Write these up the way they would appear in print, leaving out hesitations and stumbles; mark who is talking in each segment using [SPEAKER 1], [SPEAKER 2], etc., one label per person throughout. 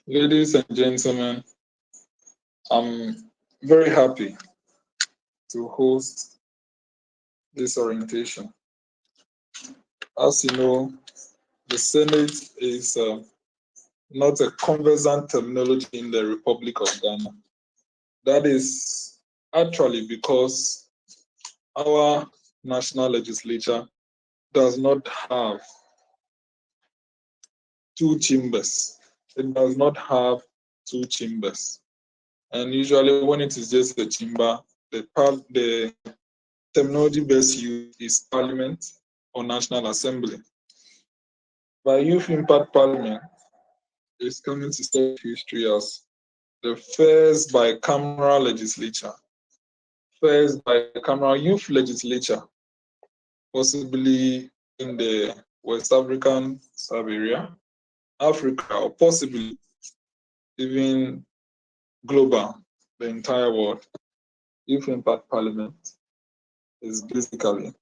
[SPEAKER 1] Ladies and gentlemen, I'm very happy to host this orientation. As you know, the Senate is not a conversant terminology in the Republic of Ghana. That is actually because our national legislature does not have two chambers. It does not have two chambers. And usually when it is just a chamber, the terminology best used is Parliament or National Assembly. But Youth Impact Parliament is coming to start history as the first bicameral legislature, first bicameral youth legislature, possibly in the West African sub-area, Africa, or possibly even global, the entire world. Youth Impact Parliament is basically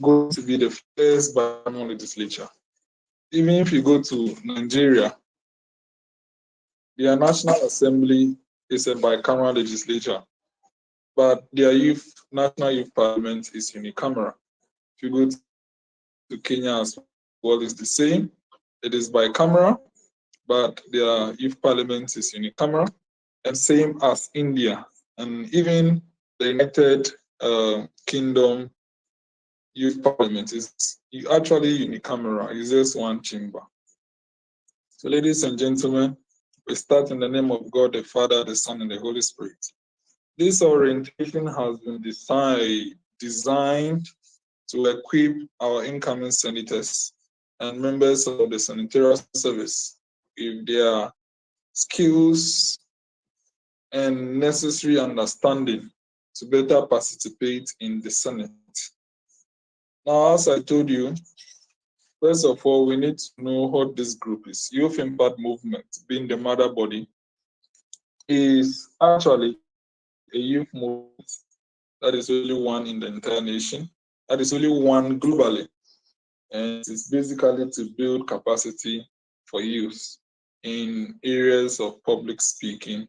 [SPEAKER 1] going to be the first bicameral legislature. Even if you go to Nigeria, their National Assembly is a bicameral legislature, but their National Youth Parliament is unicameral. If you go to Kenya as well, it's the same. It is bicameral, but their youth parliament is unicameral, and same as India. And even the United Kingdom youth parliament is actually unicameral. It's just one chamber. So, ladies and gentlemen, we start in the name of God, the Father, the Son, and the Holy Spirit. This orientation has been designed to equip our incoming senators and members of the senatorial service with their skills and necessary understanding to better participate in the Senate. Now, as I told you, first of all, we need to know what this group is. Youth Impact Movement, being the mother body, is actually a youth movement that is only one in the entire nation, that is only one globally. And it's basically to build capacity for youth in areas of public speaking,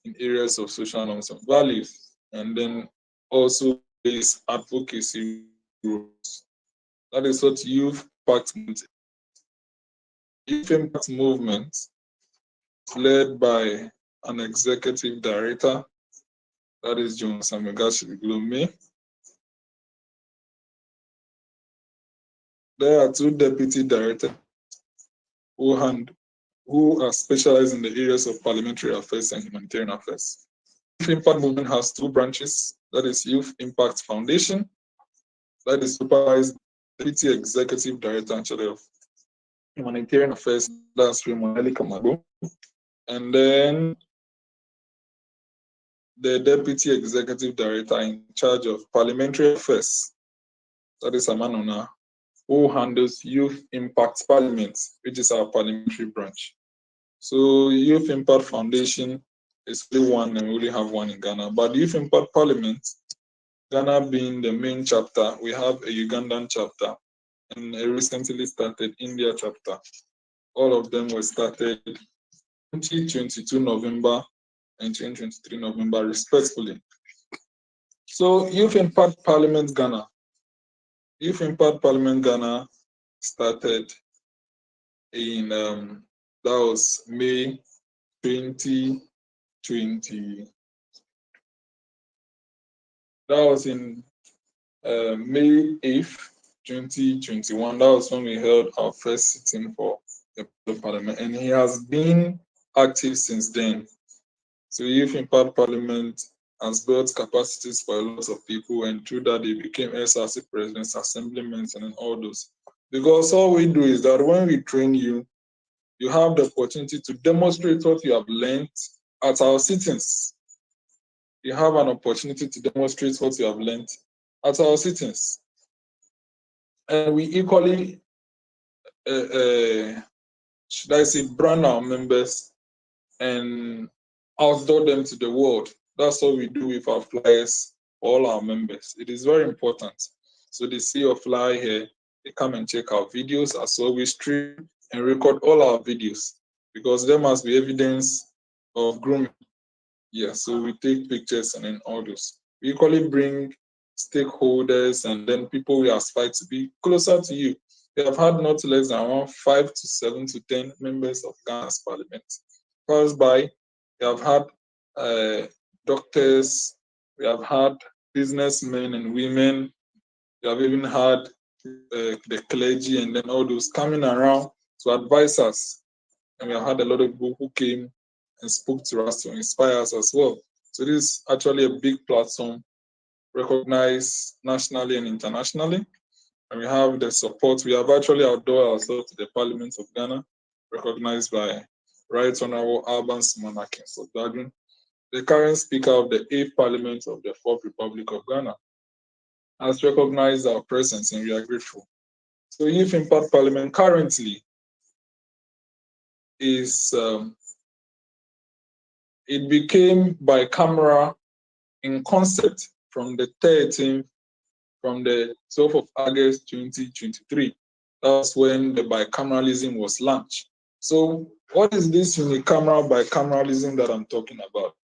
[SPEAKER 1] in areas of social norms and values, and then also this advocacy roles. That is what Youth Impact Movement is. Youth Impact Movement is led by an executive director, that is John Samegashi Glome. There are two deputy directors who are specialized in the areas of parliamentary affairs and humanitarian affairs. Youth Impact Movement has two branches, that is Youth Impact Foundation, that is supervised Deputy Executive Director and Chair of Humanitarian Affairs, that's Raymond Kamago, and then the Deputy Executive Director in charge of Parliamentary Affairs, that is Amanona, who handles Youth Impact Parliament, which is our parliamentary branch. So Youth Impact Foundation is only one, and we only have one in Ghana. But Youth Impact Parliament, Ghana being the main chapter, we have a Ugandan chapter and a recently started India chapter. All of them were started 2022 November and 2023 November, respectively. So Youth Impact Parliament Ghana. Youth Impact Parliament Ghana started in that was May 2020. That was in May 8th, 2021. That was when we held our first sitting for the parliament, and he has been active since then. So Youth Impact Parliament has built capacities for a lot of people, and through that they became SRC presidents, assemblymen, and all those. Because all we do is that when we train you, you have the opportunity to demonstrate what you have learned at our sittings. You have an opportunity to demonstrate what you have learned at our sittings. And we equally, should I say, brand our members and outdoor them to the world. That's what we do with our flyers for all our members. It is very important. So they see your flyer here, they come and check our videos as well. We stream and record all our videos. because there must be evidence of grooming. Yeah, so we take pictures and then all those. We equally bring stakeholders and then people we aspire to be closer to you. We have had not less than around 5 to 7 to 10 members of Ghana's parliament. First by, we have had doctors, we have had businessmen and women, we have even had the clergy and then all those coming around to advise us. And we have had a lot of people who came and spoke to us to inspire us as well. So this is actually a big platform, recognized nationally and internationally. And we have the support. We have actually outdoor ourselves to the Parliament of Ghana, recognized by Right Honorable Alban Simonakin Sotadun, the current Speaker of the 8th Parliament of the 4th Republic of Ghana, has recognized our presence and we are grateful. So Youth Impact Parliament currently is, it became bicameral in concept from the 12th of August 2023. That's when the bicameralism was launched. So what is this unicameral bicameralism that I'm talking about?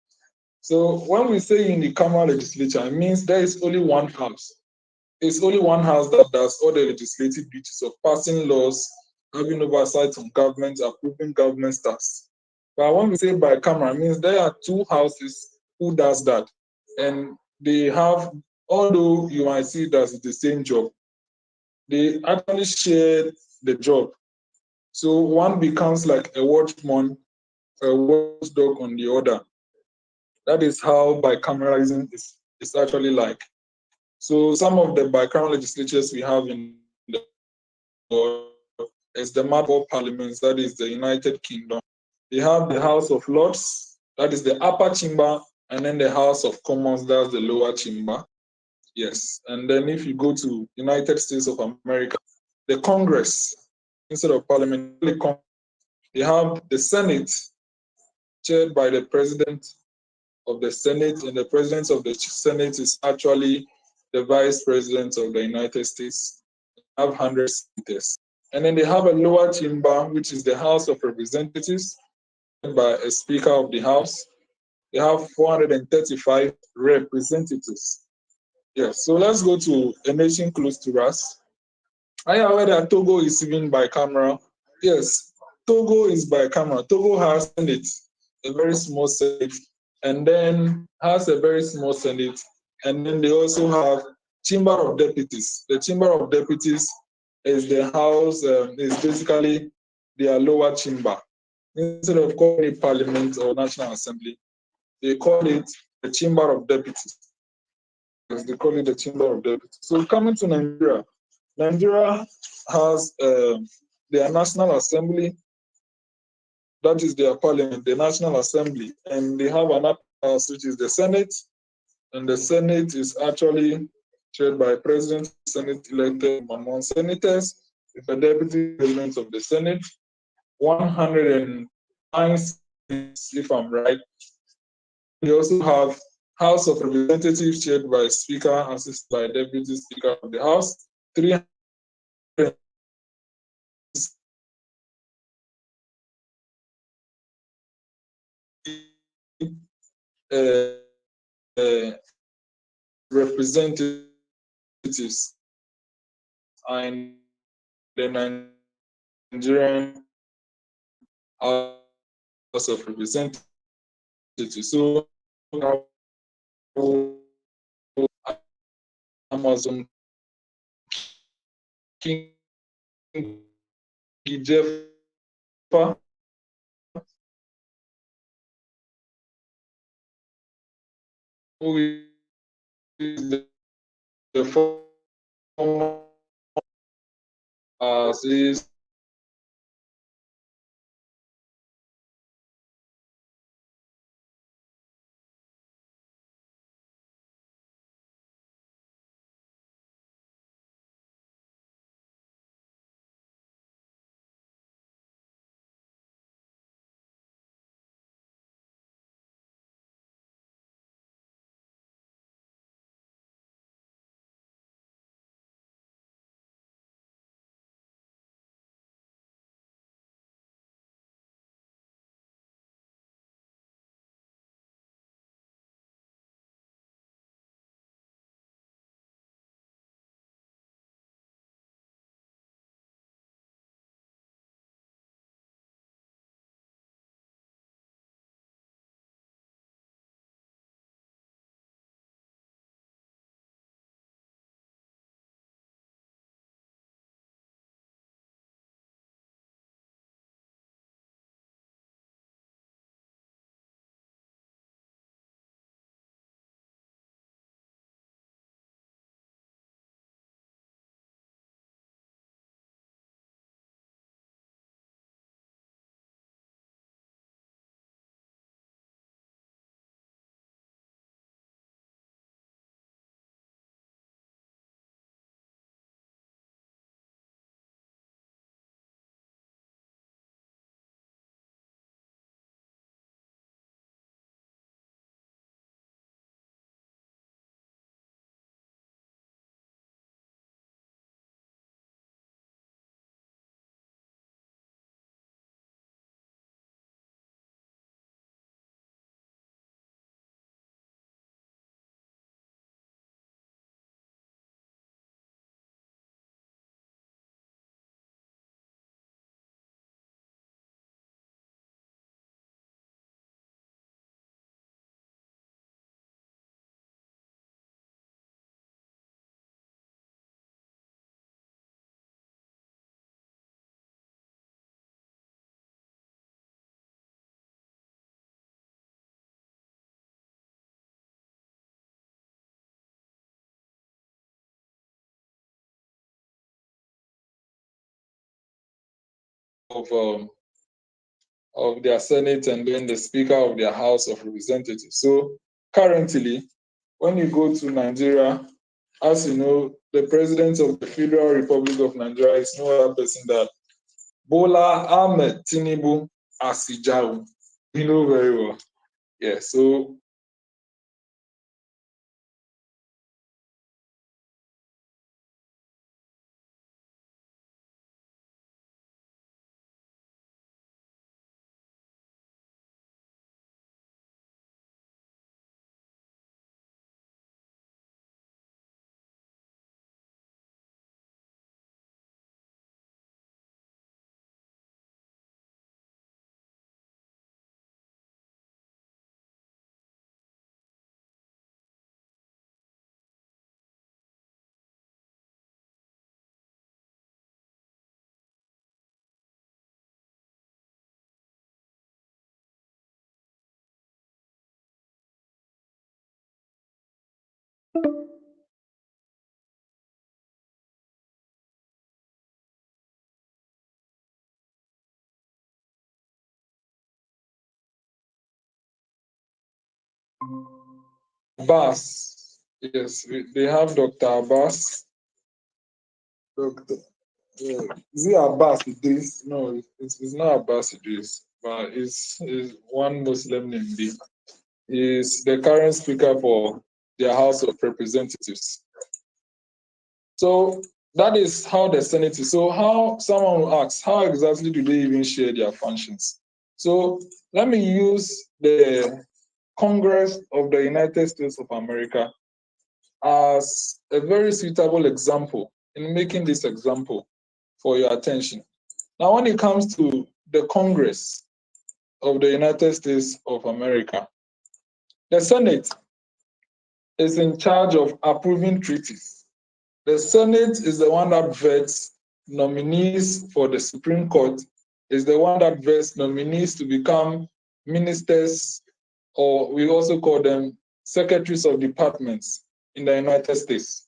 [SPEAKER 1] So when we say unicameral legislature, it means there is only one house. It's only one house that does all the legislative duties of passing laws, having oversight on government, approving government tasks. But when we say bicameral, it means there are two houses who does that. And they have, although you might see that it's the same job, they actually share the job. So one becomes like a watchman, a watchdog on the other. That is how bicameralism is actually like. So some of the bicameral legislatures we have in the world is the map of parliaments, that is the United Kingdom. They have the House of Lords, that is the upper chamber, and then the House of Commons, that's the lower chamber. Yes. And then if you go to United States of America, the Congress, instead of Parliament, they have the Senate, chaired by the President of the Senate, and the President of the Senate is actually the Vice President of the United States. They have 100 senators. And then they have a lower chamber, which is the House of Representatives, by a Speaker of the House. They have 435 representatives. Yes, so let's go to a nation close to us. Are you aware that Togo is even bicameral? Yes, Togo is bicameral. Togo has Senate, a very small Senate, and then has a very small Senate, and then they also have Chamber of Deputies. The Chamber of Deputies is the house, is basically their lower chamber. Instead of calling it Parliament or National Assembly, they call it the Chamber of Deputies. Yes, they call it the Chamber of Deputies. So coming to Nigeria, Nigeria has their National Assembly, that is their parliament, the National Assembly, and they have an upper house, which is the Senate, and the Senate is actually chaired by President, Senate elected among senators, with a deputy president of the Senate, 109 seats, if I'm right. They also have House of Representatives chaired by Speaker, assisted by Deputy Speaker of the House, 300 representatives and the Nigerian House of Representatives. So Amazon King Jeff, who is the former says of their Senate and then the Speaker of their House of Representatives. So currently, when you go to Nigeria, as you know, the President of the Federal Republic of Nigeria is no other person than Bola Ahmed Tinubu Asijau. You know very well. Yeah, so Abbas, yes, they have Dr. Abbas. Dr. Is it Abbas Idris? No, it's not Abbas Idris, but it's one Muslim name. Is the current speaker for their House of Representatives. So that is how the Senate is. So how someone will ask, how exactly do they even share their functions? So let me use the Congress of the United States of America as a very suitable example in making this example for your attention. Now, when it comes to the Congress of the United States of America, the Senate is in charge of approving treaties. The Senate is the one that vets nominees for the Supreme Court, is the one that vets nominees to become ministers, or we also call them secretaries of departments in the United States.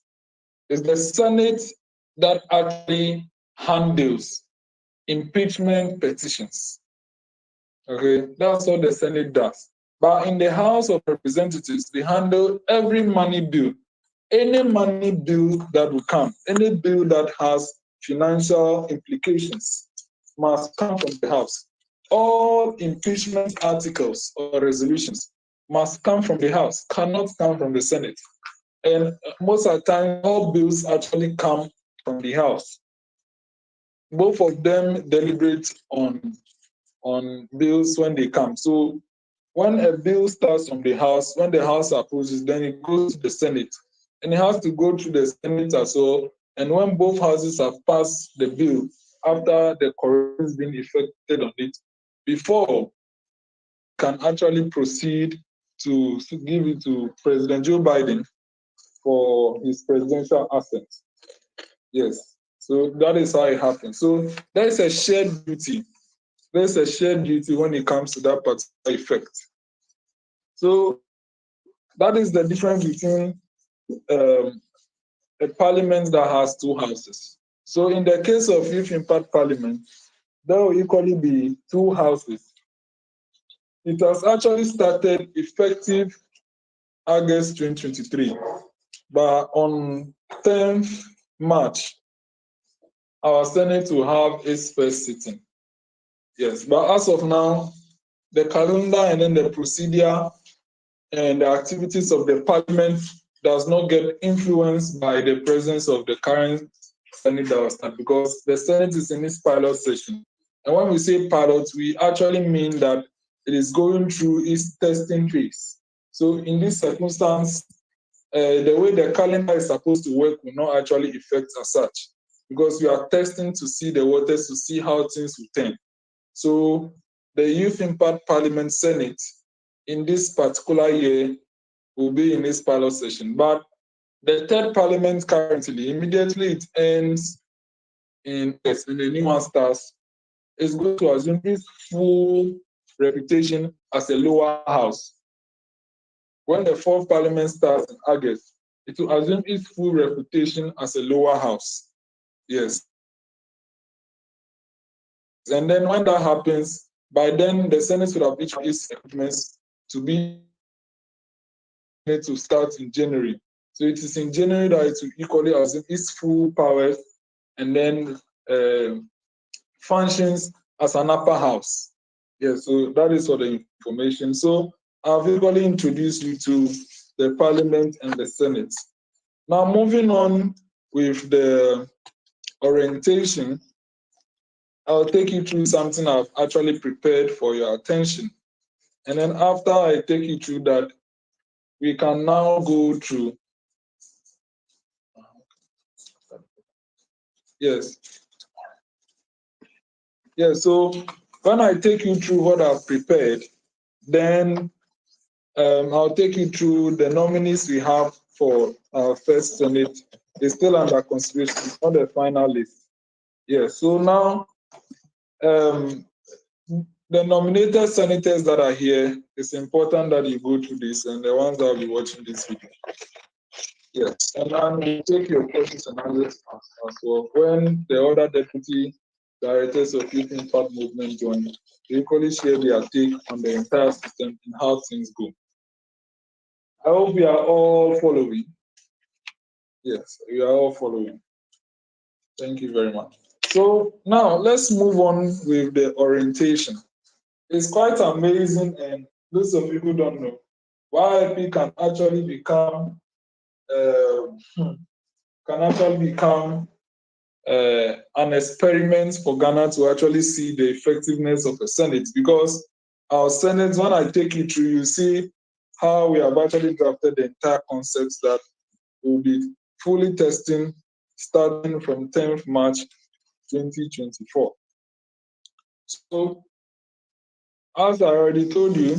[SPEAKER 1] It's the Senate that actually handles impeachment petitions. Okay, that's what the Senate does. But in the House of Representatives, they handle every money bill. Any money bill that will come, any bill that has financial implications must come from the House. All impeachment articles or resolutions must come from the House, cannot come from the Senate. And most of the time, all bills actually come from the House. Both of them deliberate on bills when they come. So when a bill starts from the House, when the House approves it, then it goes to the Senate. And it has to go through the Senate as well. And when both houses have passed the bill, after the correction has been effected on it, before can actually proceed to give it to President Joe Biden for his presidential assent. Yes. So that is how it happens. So there is a shared duty. There's a shared duty when it comes to that particular effect. So that is the difference between a parliament that has two houses. So in the case of Youth Impact Parliament, there will equally be two houses. It has actually started effective August 2023, but on 10th March, our Senate will have its first sitting. Yes, but as of now, the calendar and then the procedure and the activities of the parliament does not get influenced by the presence of the current Senate that was started, because the Senate is in its pilot session. And when we say pilot, we actually mean that it is going through its testing phase. So in this circumstance, the way the calendar is supposed to work will not actually affect as such, because we are testing to see the waters, to see how things will turn. So the Youth Impact Parliament Senate in this particular year will be in this pilot session. But the third parliament currently, immediately it ends in and the new one starts, is going to assume its full reputation as a lower house. When the fourth parliament starts in August, it will assume its full reputation as a lower house. Yes. And then when that happens, by then the Senate would have each its equipments to be to start in January. So it is in January that it will equally assume its full powers and then functions as an upper house. Yeah, so that is for the information. So I've equally introduced you to the Parliament and the Senate. Now moving on with the orientation, I'll take you through something I've actually prepared for your attention. And then after I take you through that, we can now go through. Yes. Yeah, so when I take you through what I've prepared, then I'll take you through the nominees we have for our first Senate. It's still under consideration, it's not the final list. Yeah, so now the nominated senators that are here, it's important that you go through this and the ones that will be watching this video. Yes, and then you take your questions and answers as well. When the other deputy directors of Youth Impact Movement join, they equally share their take on the entire system and how things go. I hope we are all following. Yes, we are all following. Thank you very much. So now let's move on with the orientation. It's quite amazing, and those of you who don't know, YIP can actually become an experiment for Ghana to actually see the effectiveness of a Senate, because our Senate, when I take you through, you see how we have actually drafted the entire concepts that will be fully testing starting from 10th March 2024. So, as I already told you,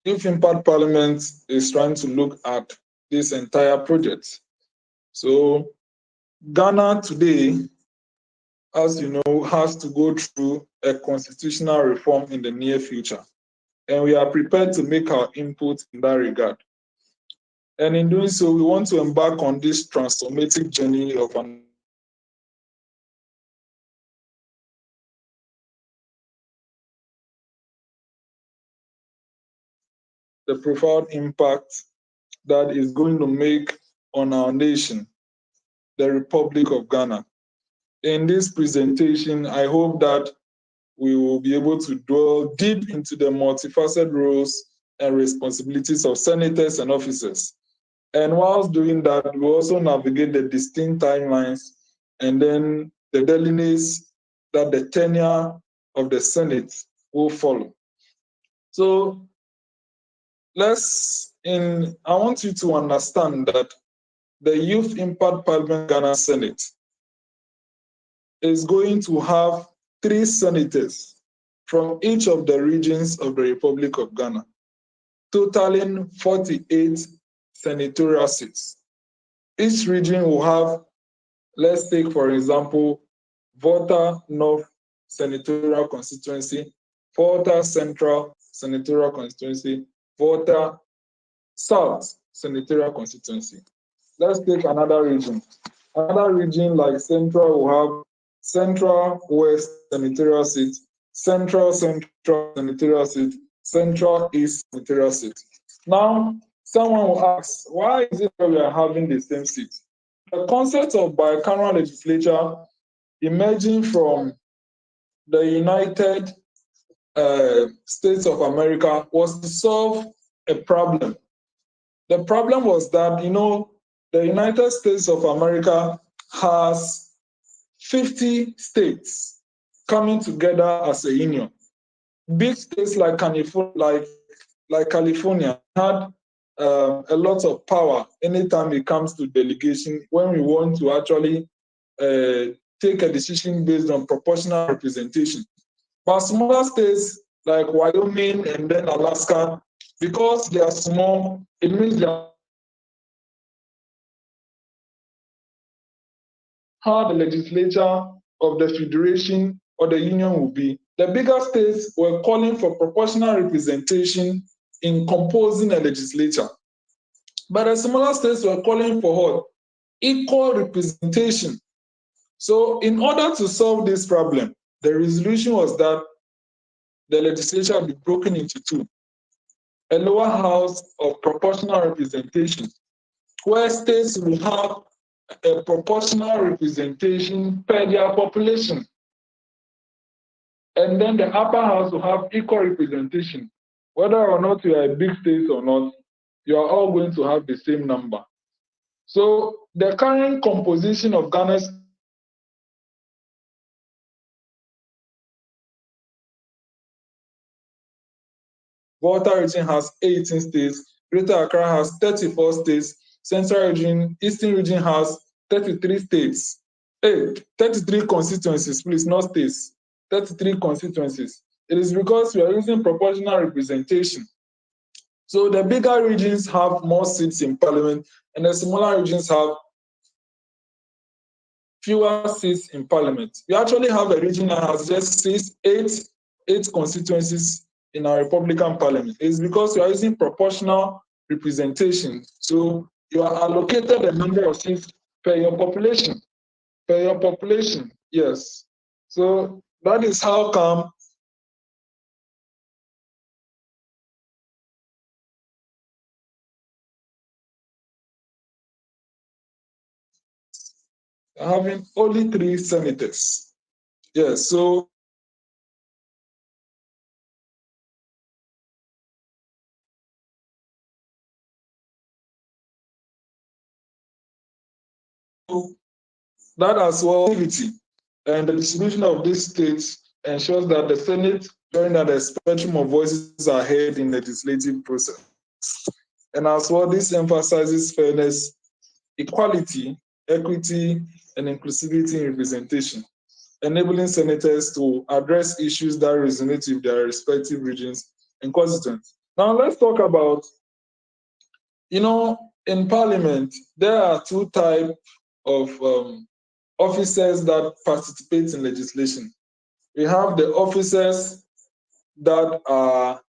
[SPEAKER 1] Youth Impact Parliament is trying to look at this entire project. So, Ghana today, as you know, has to go through a constitutional reform in the near future. And we are prepared to make our input in that regard. And in doing so, we want to embark on this transformative journey of the profound impact that is going to make on our nation, the Republic of Ghana. In this presentation, I hope that we will be able to dwell deep into the multifaceted roles and responsibilities of senators and officers. And whilst doing that, we also navigate the distinct timelines and then the delineates that the tenure of the Senate will follow. So I want you to understand that the Youth Impact Parliament Ghana Senate is going to have 3 senators from each of the regions of the Republic of Ghana, totaling 48 senatorial seats. Each region will have, let's take for example, Volta North Senatorial Constituency, Volta Central Senatorial Constituency, Volta South Senatorial Constituency. Let's take another region. Another region like Central will have Central West Senatorial seat, Central Senatorial seat, Central East Senatorial seat. Now, someone will ask, why is it that we are having the same seat? The concept of bicameral legislature emerging from the United States of America was to solve a problem. The problem was that, the United States of America has 50 states coming together as a union. Big states like California had a lot of power anytime it comes to delegation when we want to actually take a decision based on proportional representation. But smaller states like Wyoming and then Alaska, because they are small, it means they are how the legislature of the federation or the union will be. The bigger states were calling for proportional representation in composing a legislature. But the smaller states were calling for what? Equal representation. So in order to solve this problem, the resolution was that the legislature will be broken into two. A lower house of proportional representation, where states will have a proportional representation per their population. And then the upper house will have equal representation. Whether or not you are a big state or not, you are all going to have the same number. So the current composition of Ghana's Volta region has 18 states, Greater Accra has 34 states, Central region, Eastern region has 33 states. 33 constituencies, please, not states. 33 constituencies. It is because we are using proportional representation. So the bigger regions have more seats in parliament, and the smaller regions have fewer seats in parliament. We actually have a region that has just eight constituencies in our Republican parliament. It's because we are using proportional representation. So you are allocated a number of seats per your population. Per your population, yes. So that is how come having only 3 senators. Yes, so that as well, and the distribution of these states ensures that the Senate, during that the spectrum of voices are heard in the legislative process. And as well, this emphasizes fairness, equality, equity, and inclusivity in representation, enabling senators to address issues that resonate with their respective regions and constituents. Now let's talk about, in parliament, there are 2 types of officers that participate in legislation. We have the officers that are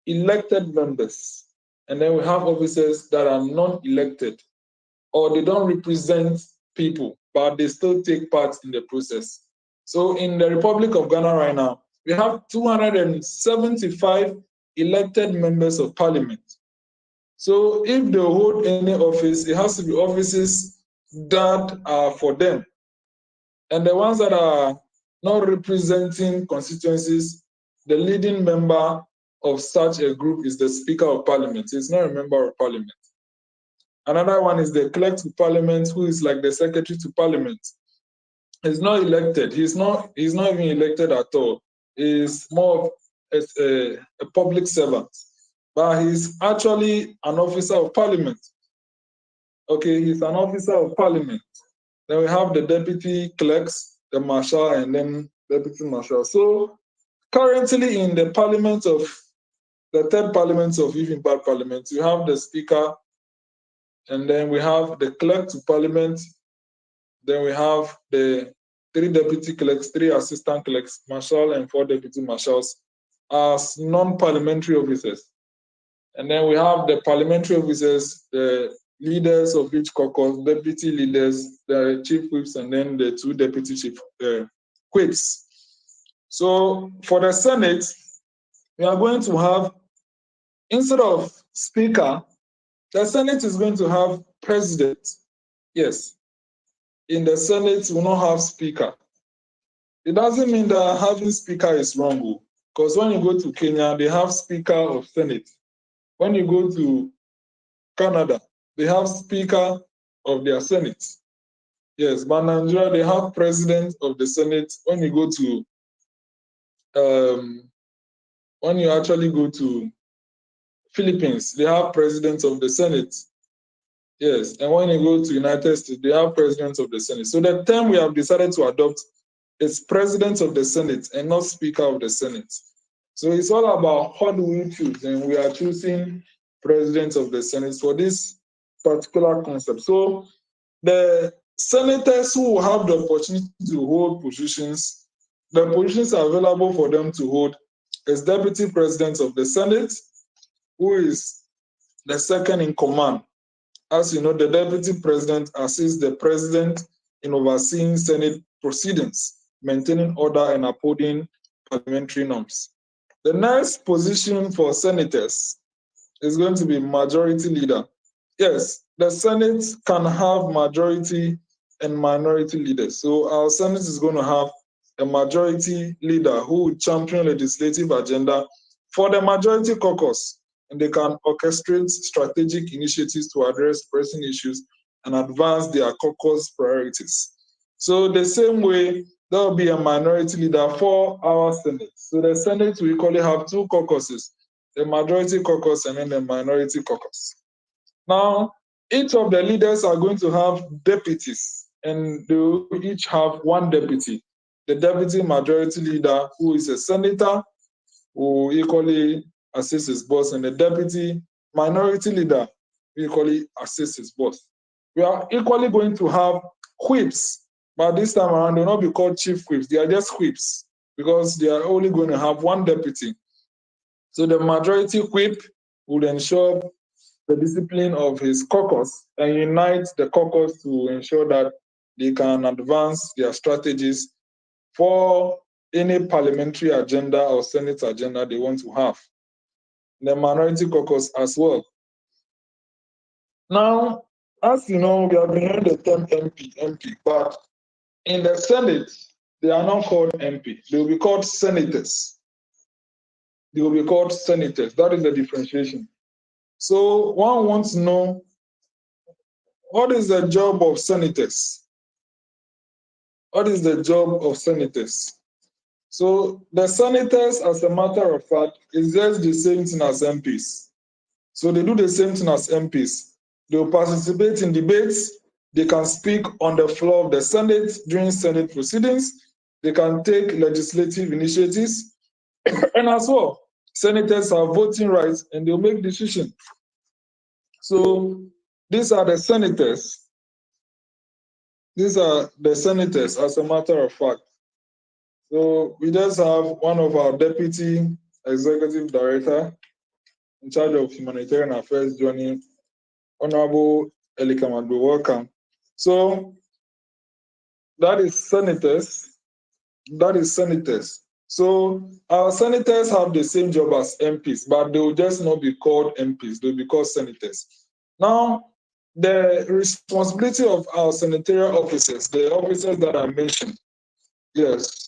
[SPEAKER 1] elected members, and then we have officers that are non-elected, or they don't represent people, but they still take part in the process. So in the Republic of Ghana right now, we have 275 elected members of parliament. So if they hold any office, it has to be offices that are for them. And the ones that are not representing constituencies, the leading member of such a group is the Speaker of Parliament. It's not a member of Parliament. Another one is the Clerk to Parliament, who is like the Secretary to Parliament. He's not elected. He's not even elected at all. He's more of a public servant. But he's actually an officer of Parliament. Okay, he's an officer of Parliament. Then we have the deputy clerks, the marshal, and then deputy marshal. So currently in the parliament of the 3rd parliament of YIP Parliament, you have the speaker, and then we have the clerk to parliament, then we have the 3 deputy clerks, 3 assistant clerks, marshal, and 4 deputy marshals as non-parliamentary officers. And then we have the parliamentary officers, the leaders of each caucus, deputy leaders, the chief whips, and then the 2 deputy chief whips. So for the Senate, we are going to have, instead of speaker, the Senate is going to have president. Yes. In the Senate, we will not have speaker. It doesn't mean that having speaker is wrong, because when you go to Kenya, they have speaker of Senate. When you go to Canada, they have speaker of their Senate. Yes, but Nigeria, they have president of the Senate. When you go to, when you actually go to Philippines, they have president of the Senate. Yes, and when you go to United States, they have president of the Senate. So the term we have decided to adopt is president of the Senate and not speaker of the Senate. So it's all about how do we choose, and we are choosing president of the Senate for this particular concept. So the senators who will have the opportunity to hold positions, the positions available for them to hold is deputy president of the Senate, who is the second in command. As you know, the deputy president assists the president in overseeing Senate proceedings, maintaining order and upholding parliamentary norms. The next position for senators is going to be majority leader. Yes, the Senate can have majority and minority leaders. So our Senate is going to have a majority leader who will champion legislative agenda for the majority caucus, and they can orchestrate strategic initiatives to address pressing issues and advance their caucus priorities. So the same way, there will be a minority leader for our Senate. So the Senate will equally have two caucuses, the majority caucus and then the minority caucus. Now, each of the leaders are going to have deputies, and they will each have one deputy. The deputy majority leader, who is a senator, will equally assist his boss, and the deputy minority leader will equally assist his boss. We are equally going to have whips, but this time around, they will not be called chief whips. They are just whips because they are only going to have one deputy. So the majority whip would ensure the discipline of his caucus and unite the caucus to ensure that they can advance their strategies for any parliamentary agenda or Senate agenda they want to have. The minority caucus as well. Now, as you know, we have been hearing the term MP, but in the Senate, they are not called MP. They will be called senators. They will be called senators. That is the differentiation. So one wants to know, what is the job of senators? What is the job of senators? So the senators, as a matter of fact, is just the same thing as MPs. So they do the same thing as MPs. They will participate in debates. They can speak on the floor of the Senate during Senate proceedings. They can take legislative initiatives. And as well, senators have voting rights and they'll make decisions. So these are the senators. These are the senators, as a matter of fact. So we just have one of our deputy executive director in charge of humanitarian affairs joining, Honorable Elikamadu. Welcome. So that is senators. That is senators. So our senators have the same job as MPs, but they will just not be called MPs. They'll be called senators. Now, the responsibility of our senatorial officers, the officers that I mentioned, yes.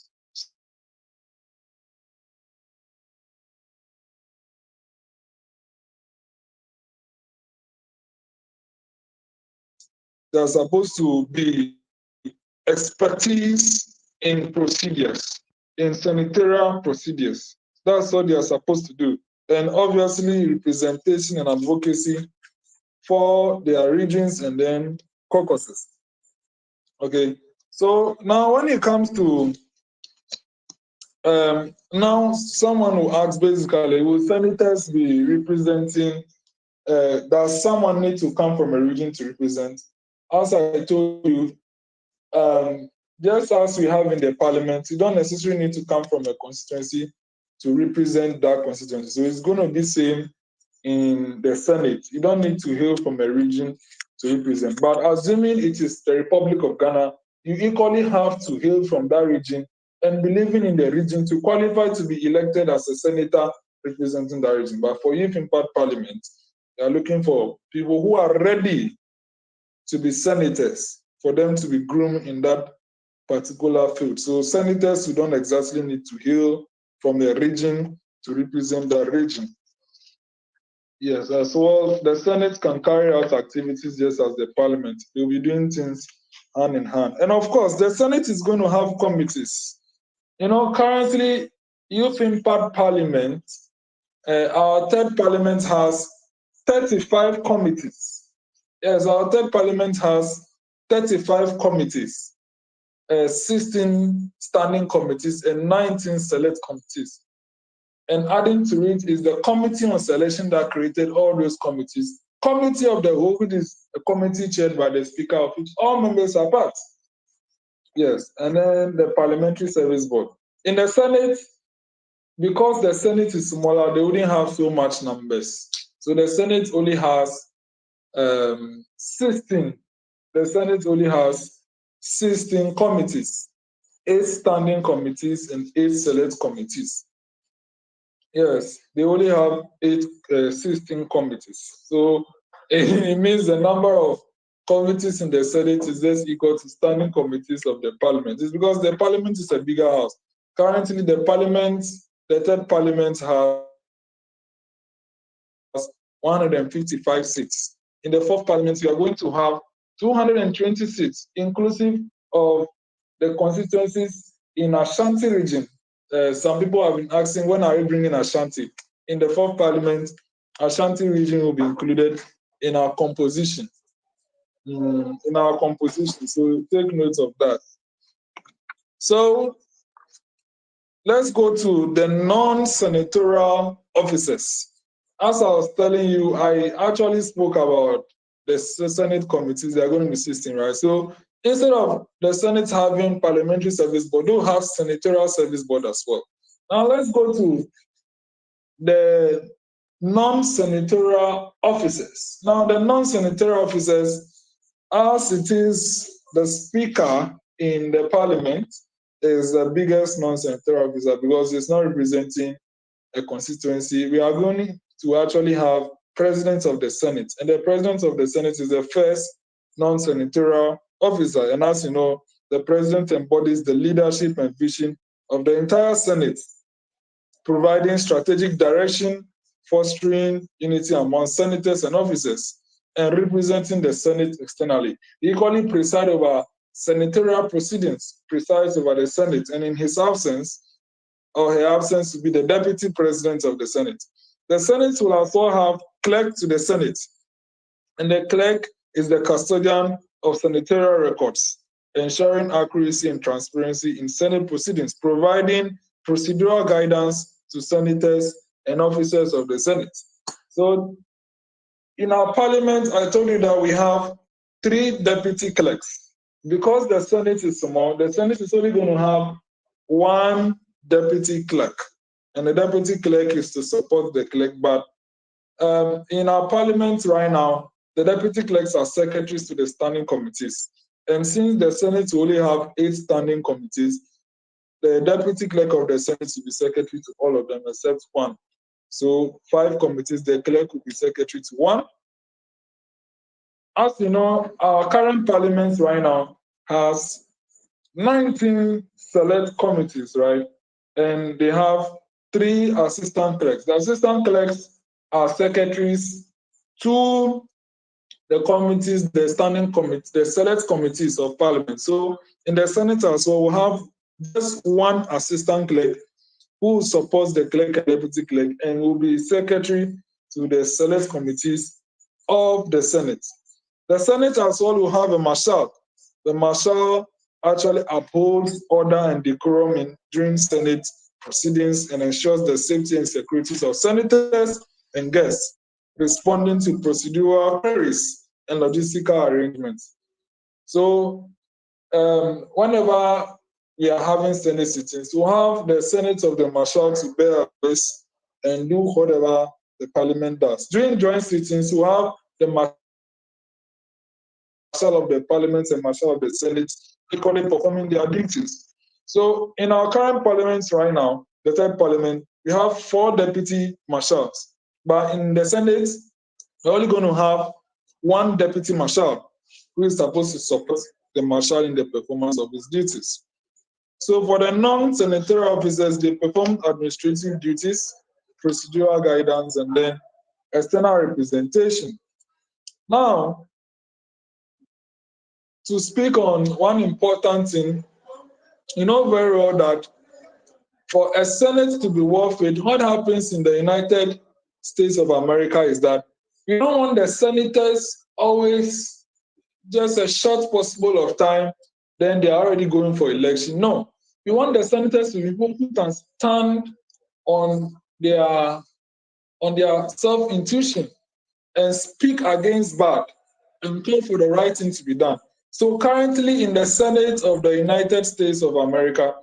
[SPEAKER 1] They're supposed to be expertise in procedures, in senatorial procedures. That's what they are supposed to do. And obviously, representation and advocacy for their regions and then caucuses. Okay, so now when it comes to now someone will ask basically, will senators be representing, does someone need to come from a region to represent? As I told you, just as we have in the parliament, you don't necessarily need to come from a constituency to represent that constituency. So it's going to be same in the Senate. You don't need to hail from a region to represent. But assuming it is the Republic of Ghana, you equally have to hail from that region and be living in the region to qualify to be elected as a senator representing that region. But for YIP Impact Parliament, they are looking for people who are ready to be senators, for them to be groomed in that particular field. So senators who don't exactly need to hail from a region to represent that region. Yes, as well, the Senate can carry out activities just as the Parliament. They'll be doing things hand in hand. And of course, the Senate is going to have committees. You know, currently, Youth Impact Parliament, our third Parliament has 35 committees. Yes, our third Parliament has 35 committees, 16 standing committees, and 19 select committees. And adding to it is the Committee on Selection that created all those committees. Committee of the Whole, which is a committee chaired by the Speaker, of which all members are part. Yes, and then the Parliamentary Service Board. In the Senate, because the Senate is smaller, they wouldn't have so much numbers. So the Senate only has 16. The Senate only has 16 committees, 8 standing committees and 8 select committees. Yes, they only have 16 committees. So it means the number of committees in the Senate is just equal to standing committees of the Parliament. It's because the Parliament is a bigger house. Currently, the third Parliament has 155 seats. In the fourth Parliament, we are going to have 220 seats, inclusive of the constituencies in Ashanti region. Some people have been asking, when are we bringing Ashanti? In the fourth Parliament, Ashanti region will be included in our composition. So take note of that. So let's go to the non-senatorial officers. As I was telling you, I actually spoke about the Senate committees. They are going to be 16, right? So instead of the Senate having parliamentary service board, they'll have senatorial service board as well. Now let's go to the non-senatorial officers. Now the non-senatorial officers, as it is the Speaker in the Parliament, is the biggest non-senatorial officer because it's not representing a constituency. We are going to actually have President of the Senate, and the President of the Senate is the first non-senatorial officer. And as you know, the President embodies the leadership and vision of the entire Senate, providing strategic direction, fostering unity among senators and officers, and representing the Senate externally. He equally presides over senatorial proceedings, presides over the Senate, and in his absence, or her absence, to be the Deputy President of the Senate. The Senate will also have clerk to the Senate, and the clerk is the custodian of senatorial records, ensuring accuracy and transparency in Senate proceedings, providing procedural guidance to senators and officers of the Senate. So in our Parliament, I told you that we have 3 deputy clerks. Because the Senate is small, the Senate is only going to have 1 deputy clerk, and the deputy clerk is to support the clerk. But in our Parliament right now, the deputy clerks are secretaries to the standing committees. And since the Senate will only have 8 standing committees, the deputy clerk of the Senate will be secretary to all of them except 1. So 5 committees, the clerk will be secretary to 1. As you know, our current Parliament right now has 19 select committees, right? And they have 3 assistant clerks. The assistant clerks are secretaries to the committees, the standing committees, the select committees of Parliament. So in the Senate as well, we'll have just 1 assistant clerk who supports the clerk and deputy clerk and will be secretary to the select committees of the Senate. The Senate as well will have a marshal. The marshal actually upholds order and decorum during Senate proceedings and ensures the safety and security of senators and guests, responding to procedural queries and logistical arrangements. So whenever we are having Senate sittings, we'll have the Senate of the Marshal to bear arms and do whatever the Parliament does. During joint sittings, we'll have the Marshal of the Parliament and Marshal of the Senate equally performing their duties. So in our current Parliament right now, the third Parliament, we have 4 deputy marshals. But in the Senate, we're only going to have 1 deputy marshal who is supposed to support the marshal in the performance of his duties. So for the non-senatorial officers, they perform administrative duties, procedural guidance, and then external representation. Now, to speak on one important thing, you know very well that for a Senate to be worth it, what happens in the United States of America is that we don't want the senators always just a short possible of time, then they are already going for election. No, we want the senators to be people who can stand on their self-intuition and speak against bad and call for the right thing to be done. So currently in the Senate of the United States of America,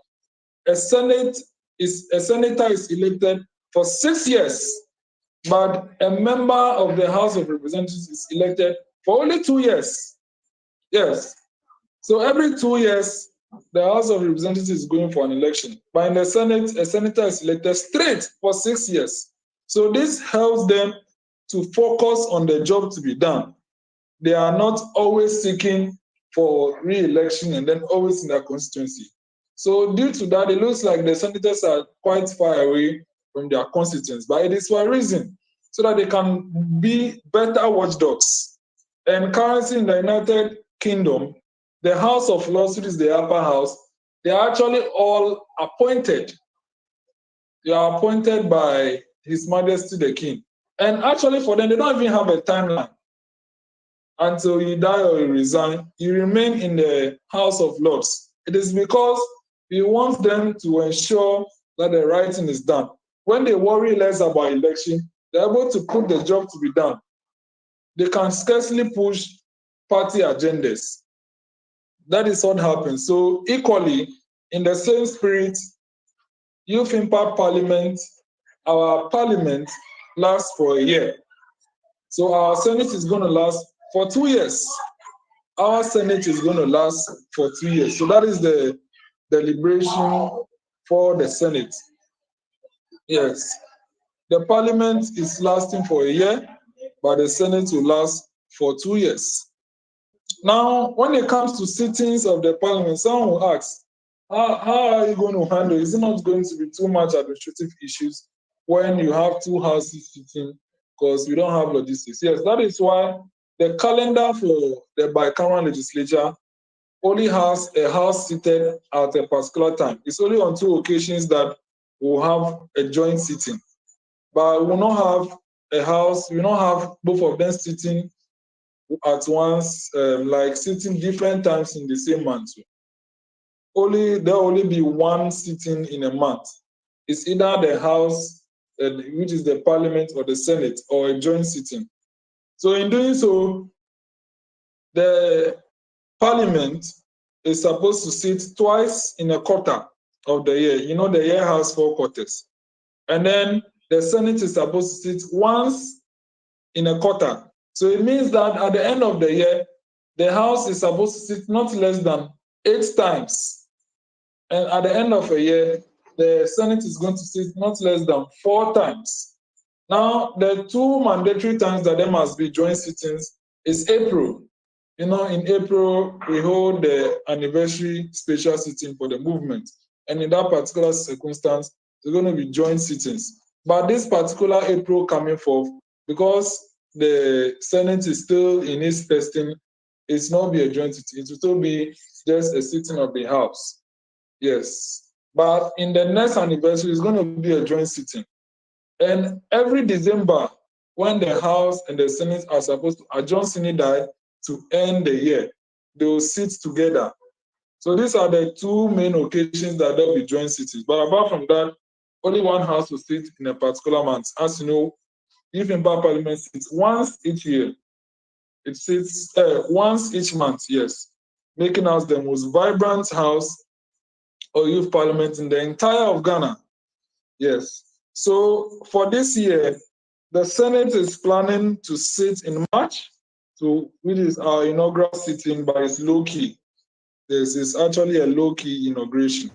[SPEAKER 1] a senator is elected for 6 years, but a member of the House of Representatives is elected for only 2 years. Yes. So every 2 years, the House of Representatives is going for an election. But in the Senate, a senator is elected straight for 6 years. So this helps them to focus on the job to be done. They are not always seeking for re-election and then always in their constituency. So due to that, it looks like the senators are quite far away from their constituents. But it is for a reason, so that they can be better watchdogs. And currently in the United Kingdom, the House of Lords, which is the upper house, they are actually all appointed. They are appointed by His Majesty the King. And actually for them, they don't even have a timeline. Until you die or you resign, you remain in the House of Lords. It is because we want them to ensure that the right thing is done. When they worry less about election, they're able to put the job to be done. They can scarcely push party agendas. That is what happens. So equally, in the same spirit, Youth Impact Parliament, our parliament lasts for a year. So our Senate is going to last for 2 years. Our Senate is going to last for 2 years. So that is the deliberation for the Senate. Yes. The Parliament is lasting for a year, but the Senate will last for 2 years. Now, when it comes to sittings of the Parliament, someone will ask, how are you going to handle it? Is it not going to be too much administrative issues when you have two houses sitting because we don't have logistics? Yes, that is why the calendar for the bicameral legislature only has a house seated at a particular time. It's only on 2 occasions that we'll have a joint sitting. But we will not have a house, we will not have both of them sitting at once, like sitting different times in the same month. There will only be one sitting in a month. It's either the House, which is the Parliament, or the Senate, or a joint sitting. So in doing so, the Parliament is supposed to sit twice in a quarter of the year. You know, the year has 4 quarters. And then the Senate is supposed to sit once in a quarter. So it means that at the end of the year, the House is supposed to sit not less than 8 times. And at the end of a year, the Senate is going to sit not less than 4 times. Now, the 2 mandatory times that there must be joint sittings is April. You know, in April, we hold the anniversary special sitting for the movement. And in that particular circumstance, there's going to be joint sittings. But this particular April coming forth, because the Senate is still in its testing, it's not be a joint sitting. It will still be just a sitting of the House. Yes. But in the next anniversary, it's going to be a joint sitting. And every December, when the House and the Senate are supposed to adjourn sine die to end the year, they will sit together. So these are the 2 main occasions that there will be joint sittings. But apart from that, only one House will sit in a particular month. As you know, Youth Impact Parliament sits once each year. It sits once each month, yes, making us the most vibrant House or Youth Parliament in the entire of Ghana. Yes. So for this year, the Senate is planning to sit in March, so which is our inaugural sitting, but it's low-key. This is actually a low-key inauguration.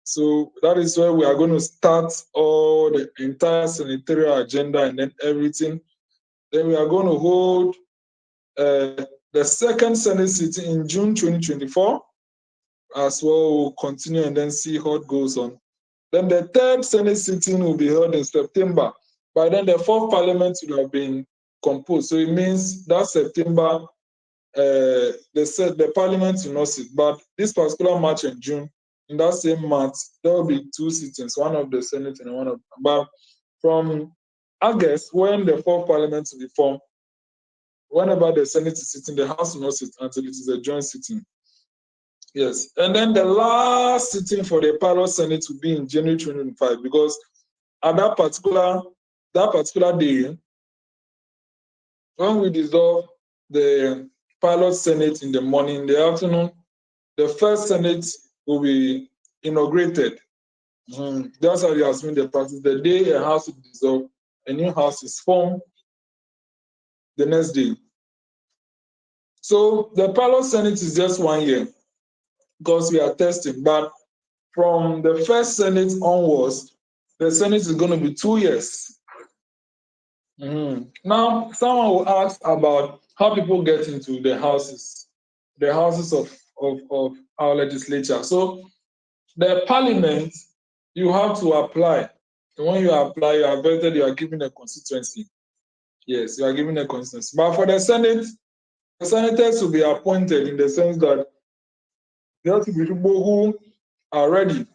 [SPEAKER 1] So that is where we are going to start all the entire senatorial agenda and then everything. Then we are going to hold the second Senate sitting in June 2024. As well, we'll continue and then see how it goes on. Then the third Senate sitting will be held in September. By then, the 4th Parliament will have been composed. So it means that September, the Parliament will not sit. But this particular March and June, in that same month, there will be 2 sittings, one of the Senate and one of. But from August, when the 4th Parliament will be formed, whenever the Senate is sitting, the House will not sit until it is a joint sitting. Yes, and then the last sitting for the Pilot Senate will be in January 2025, because at that particular day, when we dissolve the Pilot Senate in the morning, in the afternoon, the first Senate will be inaugurated. That's how it has been the practice. The day a house is dissolved, a new house is formed the next day. So the pilot Senate is just 1 year because we are testing. But from the first Senate onwards, the Senate is going to be 2 years. Now, someone will ask about how people get into the houses of our legislature. So the parliament, you have to apply. And when you apply, you are vetted, you are given a constituency. Yes, you are given a constituency. But for the Senate, the senators will be appointed in the sense that they have to be people who are ready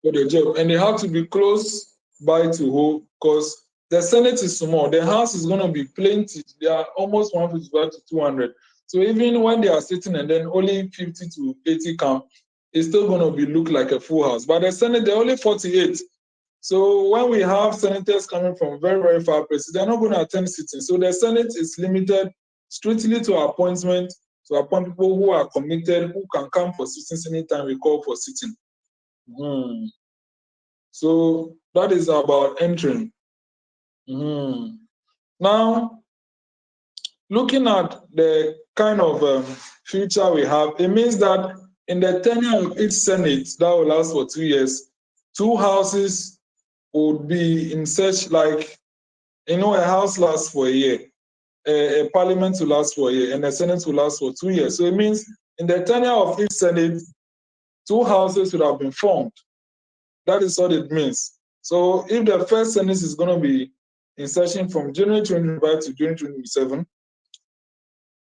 [SPEAKER 1] for the job, and they have to be close by to who, because the Senate is small. The House is going to be plenty. They are almost 155 to 200. So even when they are sitting and then only 50 to 80 come, it's still going to be look like a full house. But the Senate, they're only 48. So when we have senators coming from very, very far places, they're not going to attend sittings. So the Senate is limited strictly to appointment, to appoint people who are committed, who can come for sittings anytime we call for sitting. So that is about entering. Now, looking at the kind of future we have, it means that in the tenure of each Senate that will last for 2 years, 2 houses would be in such, like, a house lasts for a year, a parliament will last for a year, and a Senate will last for 2 years. So it means in the tenure of each Senate, 2 houses would have been formed. That is what it means. So if the first Senate is going to be in session from January 2025 to June 2027,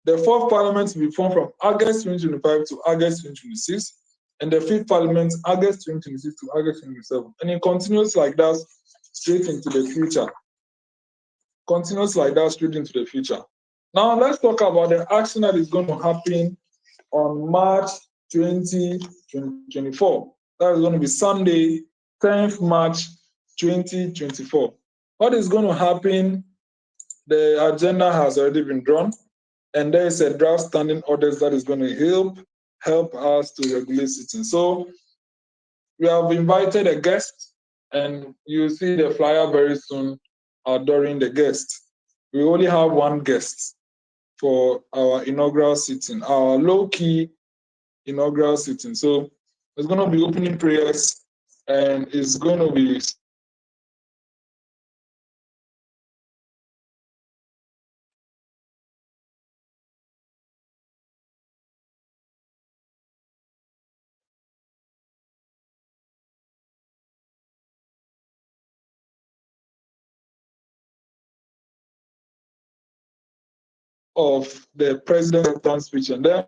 [SPEAKER 1] the fourth Parliament will be formed from August 2025 to August 2026, and the fifth Parliament August 2026 to August 2027. And it continues like that straight into the future. Continues like that straight into the future. Now let's talk about the action that is going to happen on March 2024. That is going to be Sunday, 10th March 2024. What is going to happen? The agenda has already been drawn, and there is a draft standing orders that is going to help us to regulate sitting. So we have invited a guest, and you'll see the flyer very soon during the guest. We only have one guest for our inaugural sitting, our low-key inaugural sitting. So there's going to be opening prayers, and it's going to be of the president's speech, and then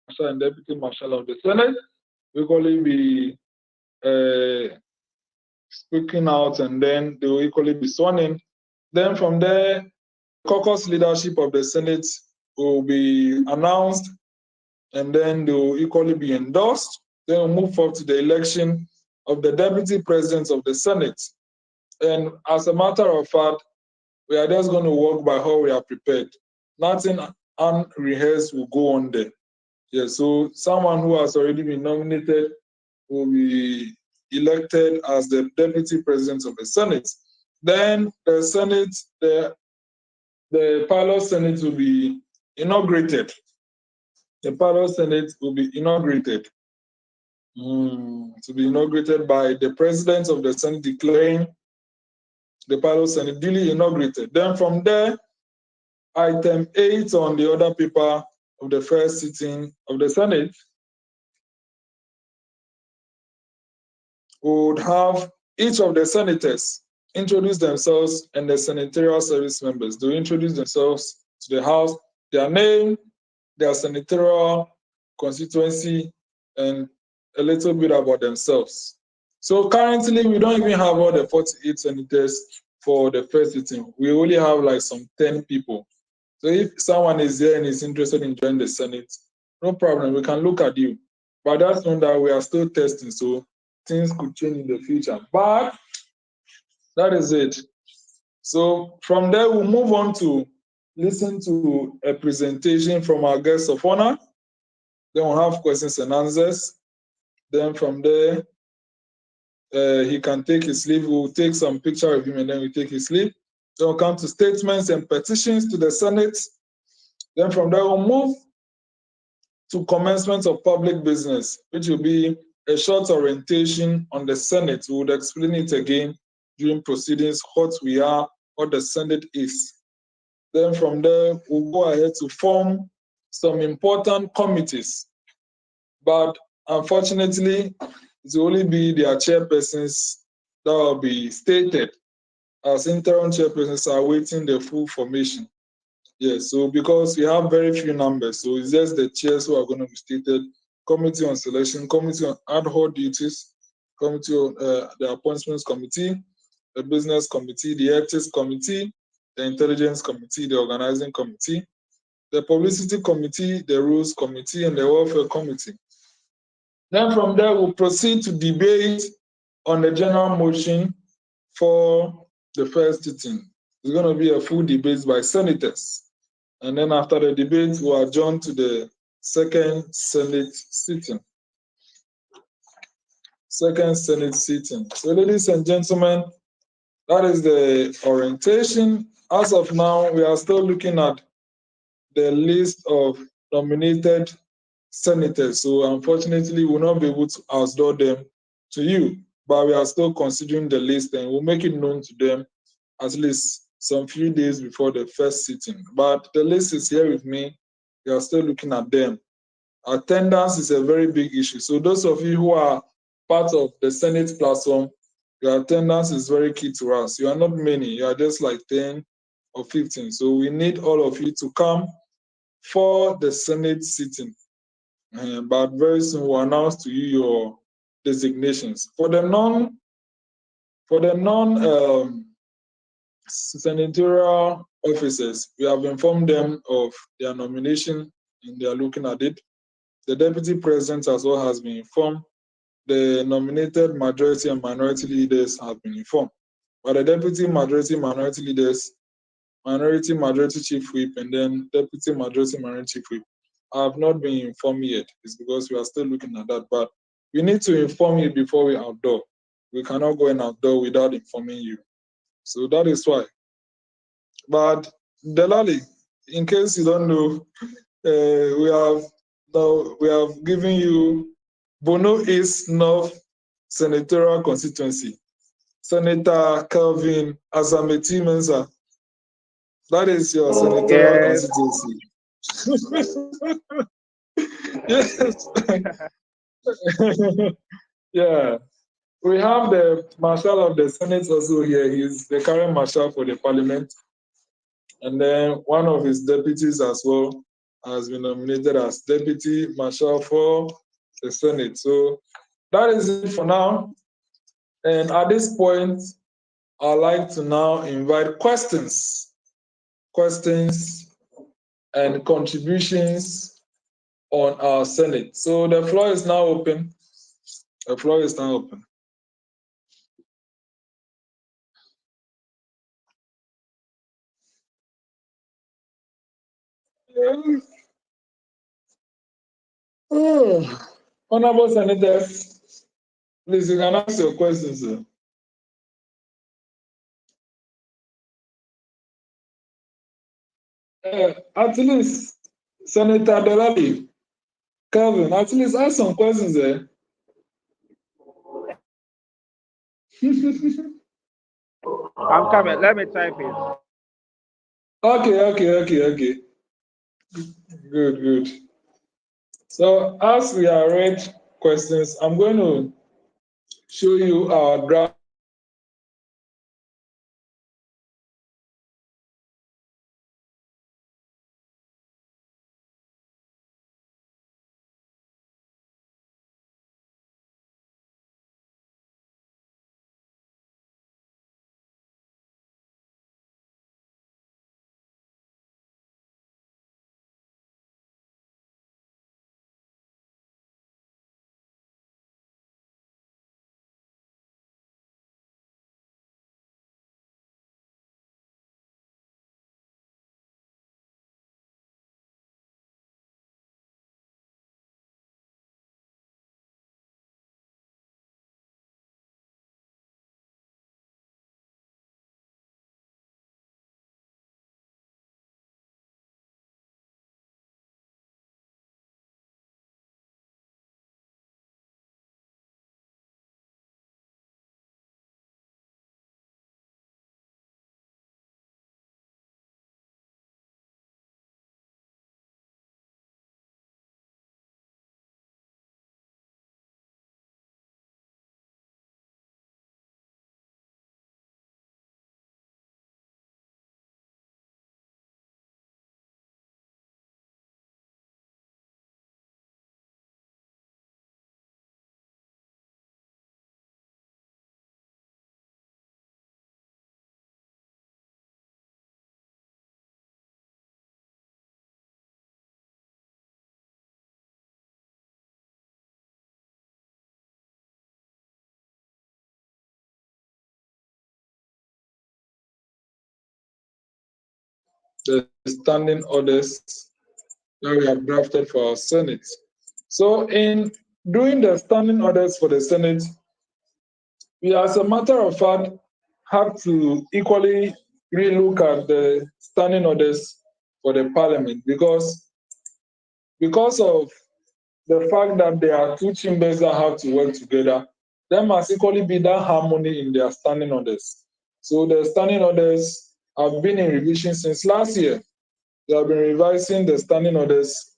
[SPEAKER 1] Marshal and Deputy Marshal of the Senate will equally be speaking out, and then they will equally be sworn in. Then from there, caucus leadership of the Senate will be announced, and then they will equally be endorsed. Then we'll move forward to the election of the deputy presidents of the Senate. And as a matter of fact, we are just going to work by how we are prepared. Nothing unrehearsed will go on there. Yeah, so someone who has already been nominated will be elected as the deputy president of the Senate. Then the Senate, the pilot Senate will be inaugurated. The pilot Senate will be inaugurated. To be inaugurated by the president of the Senate declaring the pilot Senate duly inaugurated. Then from there, item 8 on the order paper of the first sitting of the Senate would have each of the senators introduce themselves, and the senatorial service members, they will introduce themselves to the House, their name, their senatorial constituency, and a little bit about themselves. So currently, we don't even have all the 48 senators for the first sitting. We only have like some 10 people. So if someone is there and is interested in joining the Senate, no problem, we can look at you. But that's one that we are still testing, so things could change in the future. But that is it. So from there, we'll move on to listen to a presentation from our guest of honor. Then we'll have questions and answers. Then from there, he can take his leave. We'll take some picture of him and then we take his leave. Then we'll come to statements and petitions to the Senate. Then from there, we'll move to commencement of public business, which will be a short orientation on the Senate. We would explain it again during proceedings, what we are, what the Senate is. Then from there, we'll go ahead to form some important committees. But unfortunately, it will only be their chairpersons that will be stated, as interim chairpersons are waiting the full formation. Yes, so because we have very few numbers, so it's just the chairs who are going to be stated. Committee on selection, committee on ad hoc duties, committee on the appointments committee, the business committee, the ethics committee, the intelligence committee, the organizing committee, the publicity committee, the rules committee, and the welfare committee. Then from there, we'll proceed to debate on the general motion for the first sitting. It's going to be a full debate by senators. And then after the debate, we'll adjourn to the second Senate sitting. Second Senate sitting. So ladies and gentlemen, that is the orientation. As of now, we are still looking at the list of nominated senators. So unfortunately, we will not be able to outdoor them to you, but we are still considering the list and we'll make it known to them at least some few days before the first sitting. But the list is here with me. We are still looking at them. Attendance is a very big issue. So those of you who are part of the Senate platform, your attendance is very key to us. You are not many. You are just like 10 or 15. So we need all of you to come for the Senate sitting. But very soon we'll announce to you your designations. For the non senatorial officers, we have informed them of their nomination and they are looking at it. The deputy president as well has been informed. The nominated majority and minority leaders have been informed. But the deputy majority minority leaders, minority majority chief whip, and then deputy majority minority chief whip have not been informed yet. It's because we are still looking at that. But we need to inform you before we outdoor. We cannot go in outdoor without informing you. So that is why. But Delali, in case you don't know, we have given you Bono East North Senatorial Constituency. Senator Kelvin Azameti Mensah. That is your senatorial constituency. Yes. Yeah. We have the Marshal of the Senate also here. He's the current Marshal for the Parliament. And then one of his deputies as well has been nominated as Deputy Marshal for the Senate. So that is it for now. And at this point, I'd like to now invite questions and contributions on our Senate. So the floor is now open. The floor is now open. Oh, Honorable Senators, please, you can ask your questions, sir. At least, Senator Delali, Calvin, at least ask some questions there.
[SPEAKER 2] I'm coming. Let me type it.
[SPEAKER 1] Okay. Good. So as we are read questions, I'm going to show you our draft. the standing orders that we have drafted for our Senate. So in doing the standing orders for the Senate, we, as a matter of fact, have to equally relook at the standing orders for the Parliament because of the fact that there are two chambers that have to work together, there must equally be that harmony in their standing orders. So the standing orders have been in revision since last year. They have been revising the standing orders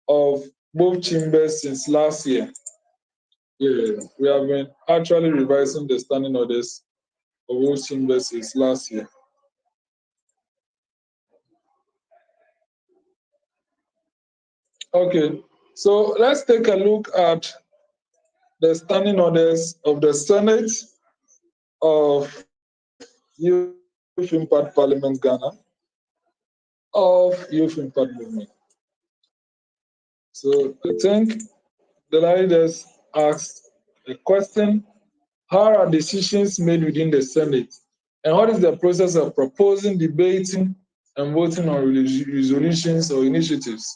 [SPEAKER 1] of both chambers since last year. Yeah, we have been actually revising the standing orders of both chambers since last year. Okay, so let's take a look at the standing orders of the Senate of Youth Impact Parliament Ghana, of Youth Impact Movement. So I think the leaders asked a question: how are decisions made within the Senate? And what is the process of proposing, debating, and voting on resolutions or initiatives?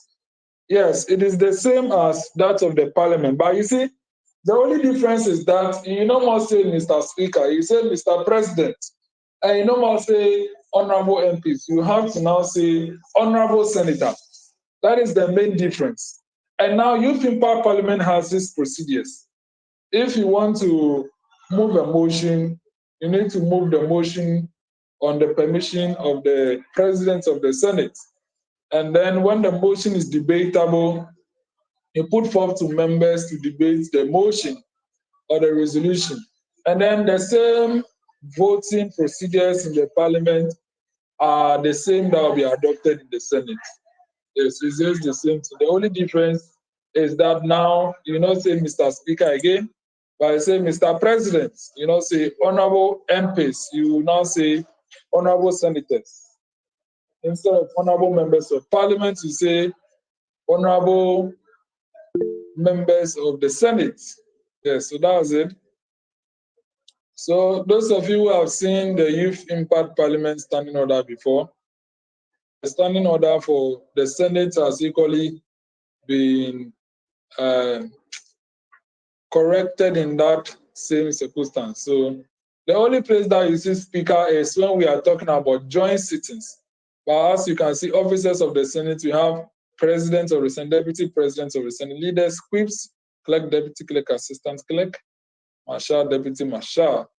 [SPEAKER 1] Yes, it is the same as that of the Parliament. But you see, the only difference is that you no more say Mr. Speaker, you say Mr. President. And you no more say Honorable MPs. You have to now say Honorable Senator. That is the main difference. And now Youth Impact Parliament has these procedures. If you want to move a motion, you need to move the motion on the permission of the President of the Senate. And then when the motion is debatable, you put forth to members to debate the motion or the resolution. And then the same voting procedures in the Parliament are the same that will be adopted in the Senate. Yes, it's just the same thing. The only difference is that now you not say Mr. Speaker again, but you say Mr. President. You not say Honorable MPs. You now say Honorable Senators. Instead of Honorable Members of Parliament, you say Honorable Members of the Senate. Yes, so that was it. So those of you who have seen the Youth Impact Parliament standing order before, the standing order for the Senate has equally been corrected in that same circumstance. So the only place that you see Speaker is when we are talking about joint sittings. But as you can see, officers of the Senate, we have President of the Senate, Deputy President of the Senate, leaders, whips, clerk, deputy clerk, assistant clerk, marshal, deputy marshal.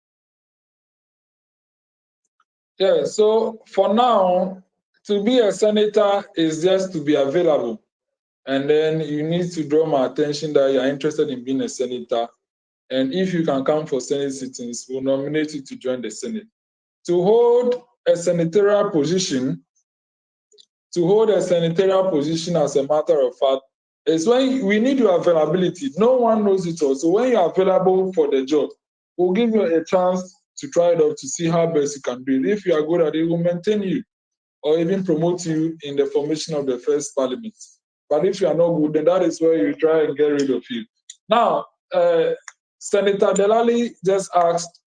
[SPEAKER 1] Yeah, so for now, to be a senator is just to be available. And then you need to draw my attention that you're interested in being a senator. And if you can come for Senate sittings, we'll nominate you to join the Senate. To hold a senatorial position, as a matter of fact, is when we need your availability. No one knows it all. So when you're available for the job, we'll give you a chance to try it out to see how best you can do it. If you are good at it, we'll maintain you or even promote you in the formation of the first parliament. But if you are not good, then that is where you try and get rid of you. Now, Senator Delali just asked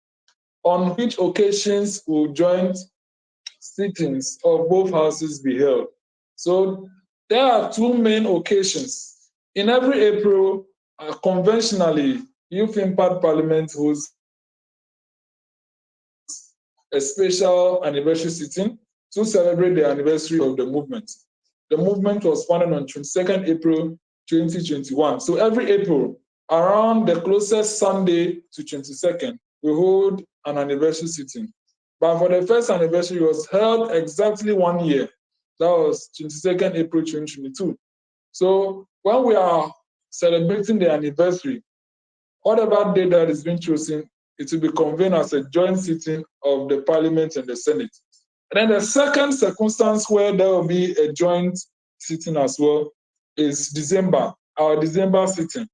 [SPEAKER 1] on which occasions will joint sittings of both houses be held. So there are two main occasions. In every April, conventionally, Youth Impact Parliament holds a special anniversary sitting to celebrate the anniversary of the movement. The movement was founded on 22nd April 2021. So every April, around the closest Sunday to 22nd, we hold an anniversary sitting. But for the first anniversary, it was held exactly 1 year. That was 22nd April 2022. So when we are celebrating the anniversary, whatever date that is being chosen, it will be convened as a joint sitting of the Parliament and the Senate. And then the second circumstance where there will be a joint sitting as well is December, our December sitting.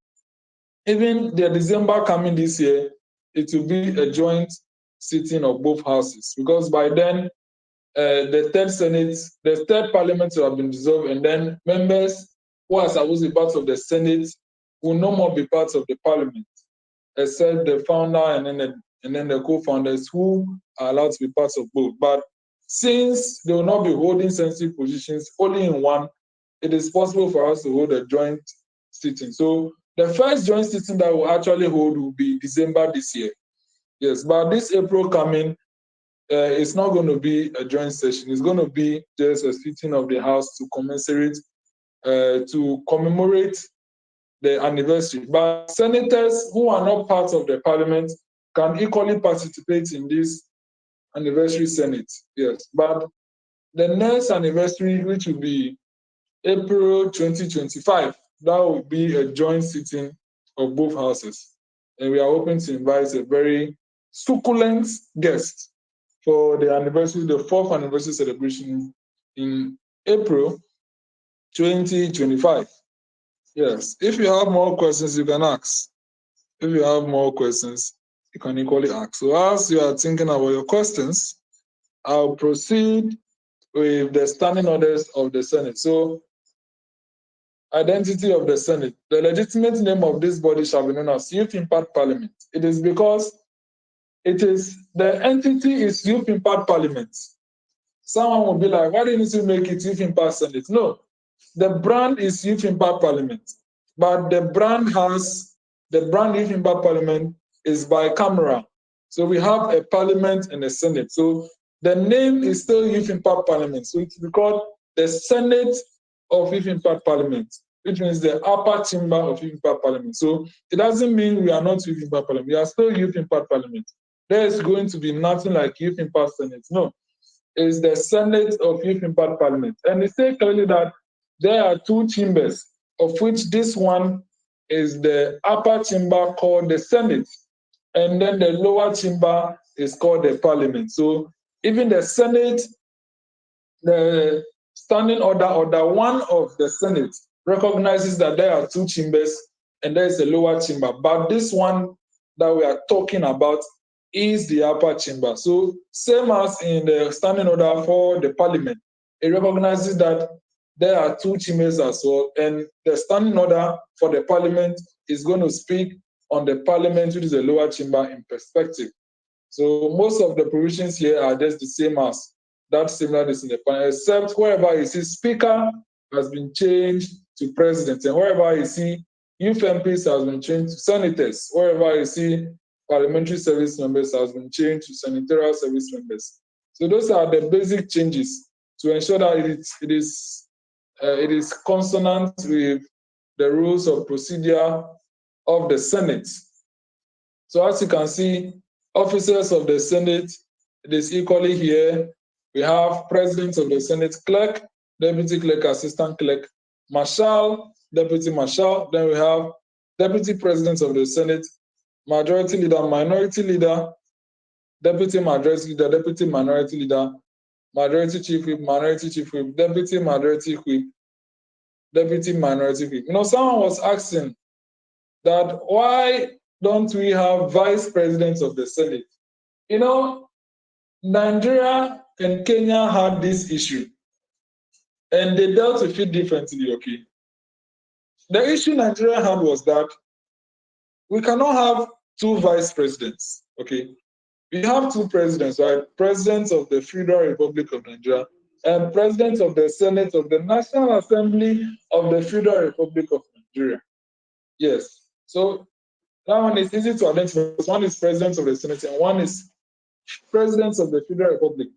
[SPEAKER 1] Even the December coming this year, it will be a joint sitting of both houses because by then the third Parliament will have been dissolved, and then members who are supposed to be part of the Senate will no more be part of the Parliament, except the founder and then the co-founders who are allowed to be part of both. But since they will not be holding sensitive positions only in one, it is possible for us to hold a joint sitting. So the first joint sitting that we'll actually hold will be December this year. Yes, but this April coming, it's not going to be a joint session. It's going to be just a sitting of the House to commemorate the anniversary. But senators who are not part of the parliament can equally participate in this anniversary Senate. Yes, but the next anniversary, which will be April 2025, that will be a joint sitting of both houses. And we are hoping to invite a very succulent guest for the anniversary, the 4th anniversary celebration in April 2025. Yes, if you have more questions, you can ask. If you have more questions, you can equally ask. So as you are thinking about your questions, I'll proceed with the standing orders of the Senate. So, identity of the Senate. The legitimate name of this body shall be known as Youth Impact Parliament. It is because the entity is Youth Impact Parliament. Someone will be like, why do you need to make it Youth Impact Senate? No, the brand is Youth Impact Parliament, but the brand Youth Impact Parliament is bicameral. So we have a parliament and a Senate. So the name is still Youth Impact Parliament. So it will be called the Senate of Youth Impact Parliament, which means the upper chamber of Youth Impact Parliament. So it doesn't mean we are not Youth Impact Parliament. We are still Youth Impact Parliament. There is going to be nothing like Youth Impact Senate. No, it's the Senate of Youth Impact Parliament. And they say clearly that there are two chambers, of which this one is the upper chamber called the Senate, and then the lower chamber is called the Parliament. So even the Senate, the standing order 1 of the Senate recognizes that there are two chambers and there is a lower chamber. But this one that we are talking about is the upper chamber. So same as in the standing order for the Parliament, it recognizes that there are two chambers as well, and the standing order for the Parliament is going to speak on the Parliament, which is the lower chamber, in perspective. So most of the provisions here are just the same as that similar is in the panel, except wherever you see Speaker has been changed to President, and wherever you see Youth MPs has been changed to Senators, wherever you see Parliamentary Service Members has been changed to Senatorial Service Members. So those are the basic changes to ensure that it is consonant with the rules of procedure of the Senate. So as you can see, officers of the Senate, it is equally here. We have President of the Senate, Clerk, Deputy Clerk, Assistant Clerk, Marshal, Deputy Marshal. Then we have Deputy President of the Senate, Majority Leader, Minority Leader, Deputy Majority Leader, Deputy Minority Leader, Majority Chief Whip, Minority Chief Whip, Deputy Majority Whip, Deputy Minority Whip. Someone was asking that why don't we have Vice Presidents of the Senate? Nigeria and Kenya had this issue, and they dealt with it differently, okay? The issue Nigeria had was that we cannot have two vice presidents, okay? We have two presidents, right? Presidents of the Federal Republic of Nigeria and President of the Senate of the National Assembly of the Federal Republic of Nigeria. Yes. So that one is easy to identify. One is President of the Senate and one is President of the Federal Republic.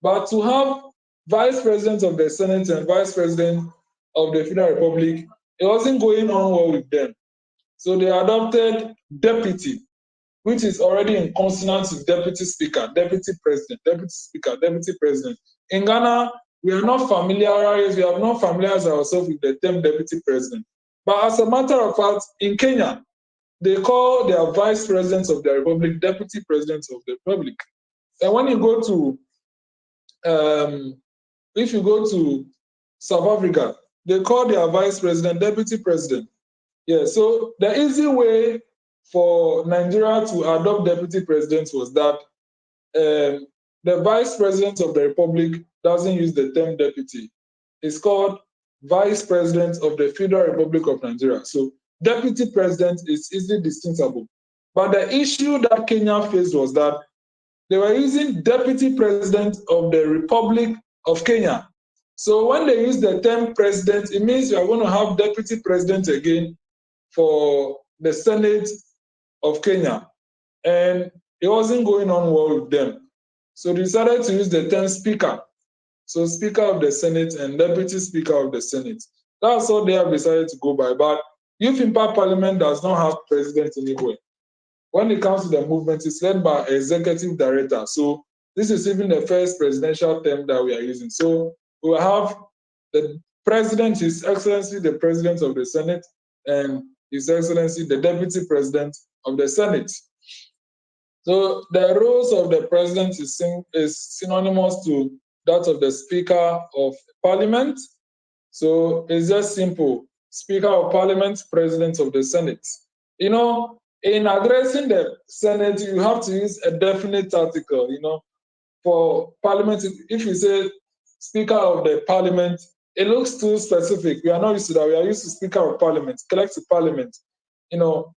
[SPEAKER 1] But to have Vice President of the Senate and Vice President of the Federal Republic, it wasn't going on well with them. So they adopted deputy, which is already in consonance with Deputy Speaker, Deputy President, Deputy Speaker, Deputy President. In Ghana, we have not familiarized ourselves with the term Deputy President. But as a matter of fact, in Kenya, they call their Vice Presidents of the Republic Deputy Presidents of the Republic. And when you go to, if you go to South Africa, they call their Vice President Deputy President. Yeah, so the easy way for Nigeria to adopt deputy presidents was that the Vice President of the Republic doesn't use the term deputy. It's called Vice President of the Federal Republic of Nigeria. So Deputy President is easily distinguishable. But the issue that Kenya faced was that They were using Deputy President of the Republic of Kenya. So when they use the term president, it means you are going to have Deputy President again for the Senate of Kenya. And it wasn't going on well with them. So they decided to use the term speaker. So Speaker of the Senate and Deputy Speaker of the Senate. That's all they have decided to go by. But Youth Impact Parliament does not have president anywhere. When it comes to the movement, it's led by executive director. So this is even the first presidential term that we are using. So we will have the president, His Excellency, the President of the Senate, and His Excellency, the Deputy President of the Senate. So the roles of the president is synonymous to that of the Speaker of Parliament. So it's just simple. Speaker of Parliament, President of the Senate. You know, in addressing the Senate, you have to use a definite article, you know. For Parliament, if you say Speaker of the Parliament, it looks too specific. We are not used to that. We are used to Speaker of Parliament, collective Parliament, you know,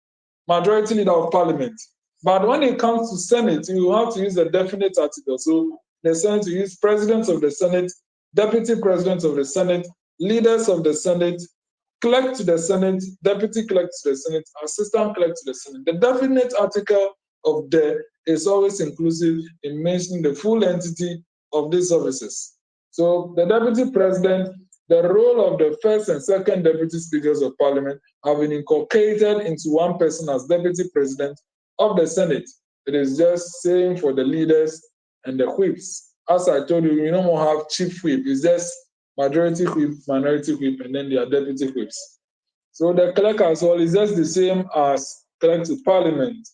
[SPEAKER 1] Majority Leader of Parliament. But when it comes to Senate, you have to use a definite article. So the Senate, you use President of the Senate, Deputy President of the Senate, Leaders of the Senate, Clerk to the Senate, Deputy Clerk to the Senate, Assistant Clerk to the Senate. The definite article of the is always inclusive in mentioning the full entity of these offices. So the Deputy President, the role of the first and second Deputy Speakers of Parliament have been inculcated into one person as Deputy President of the Senate. It is just same for the leaders and the whips. As I told you, we no more have chief whip. It's just majority whip, minority whip, and then there are deputy whips. So the clerk as well is just the same as clerk to Parliament,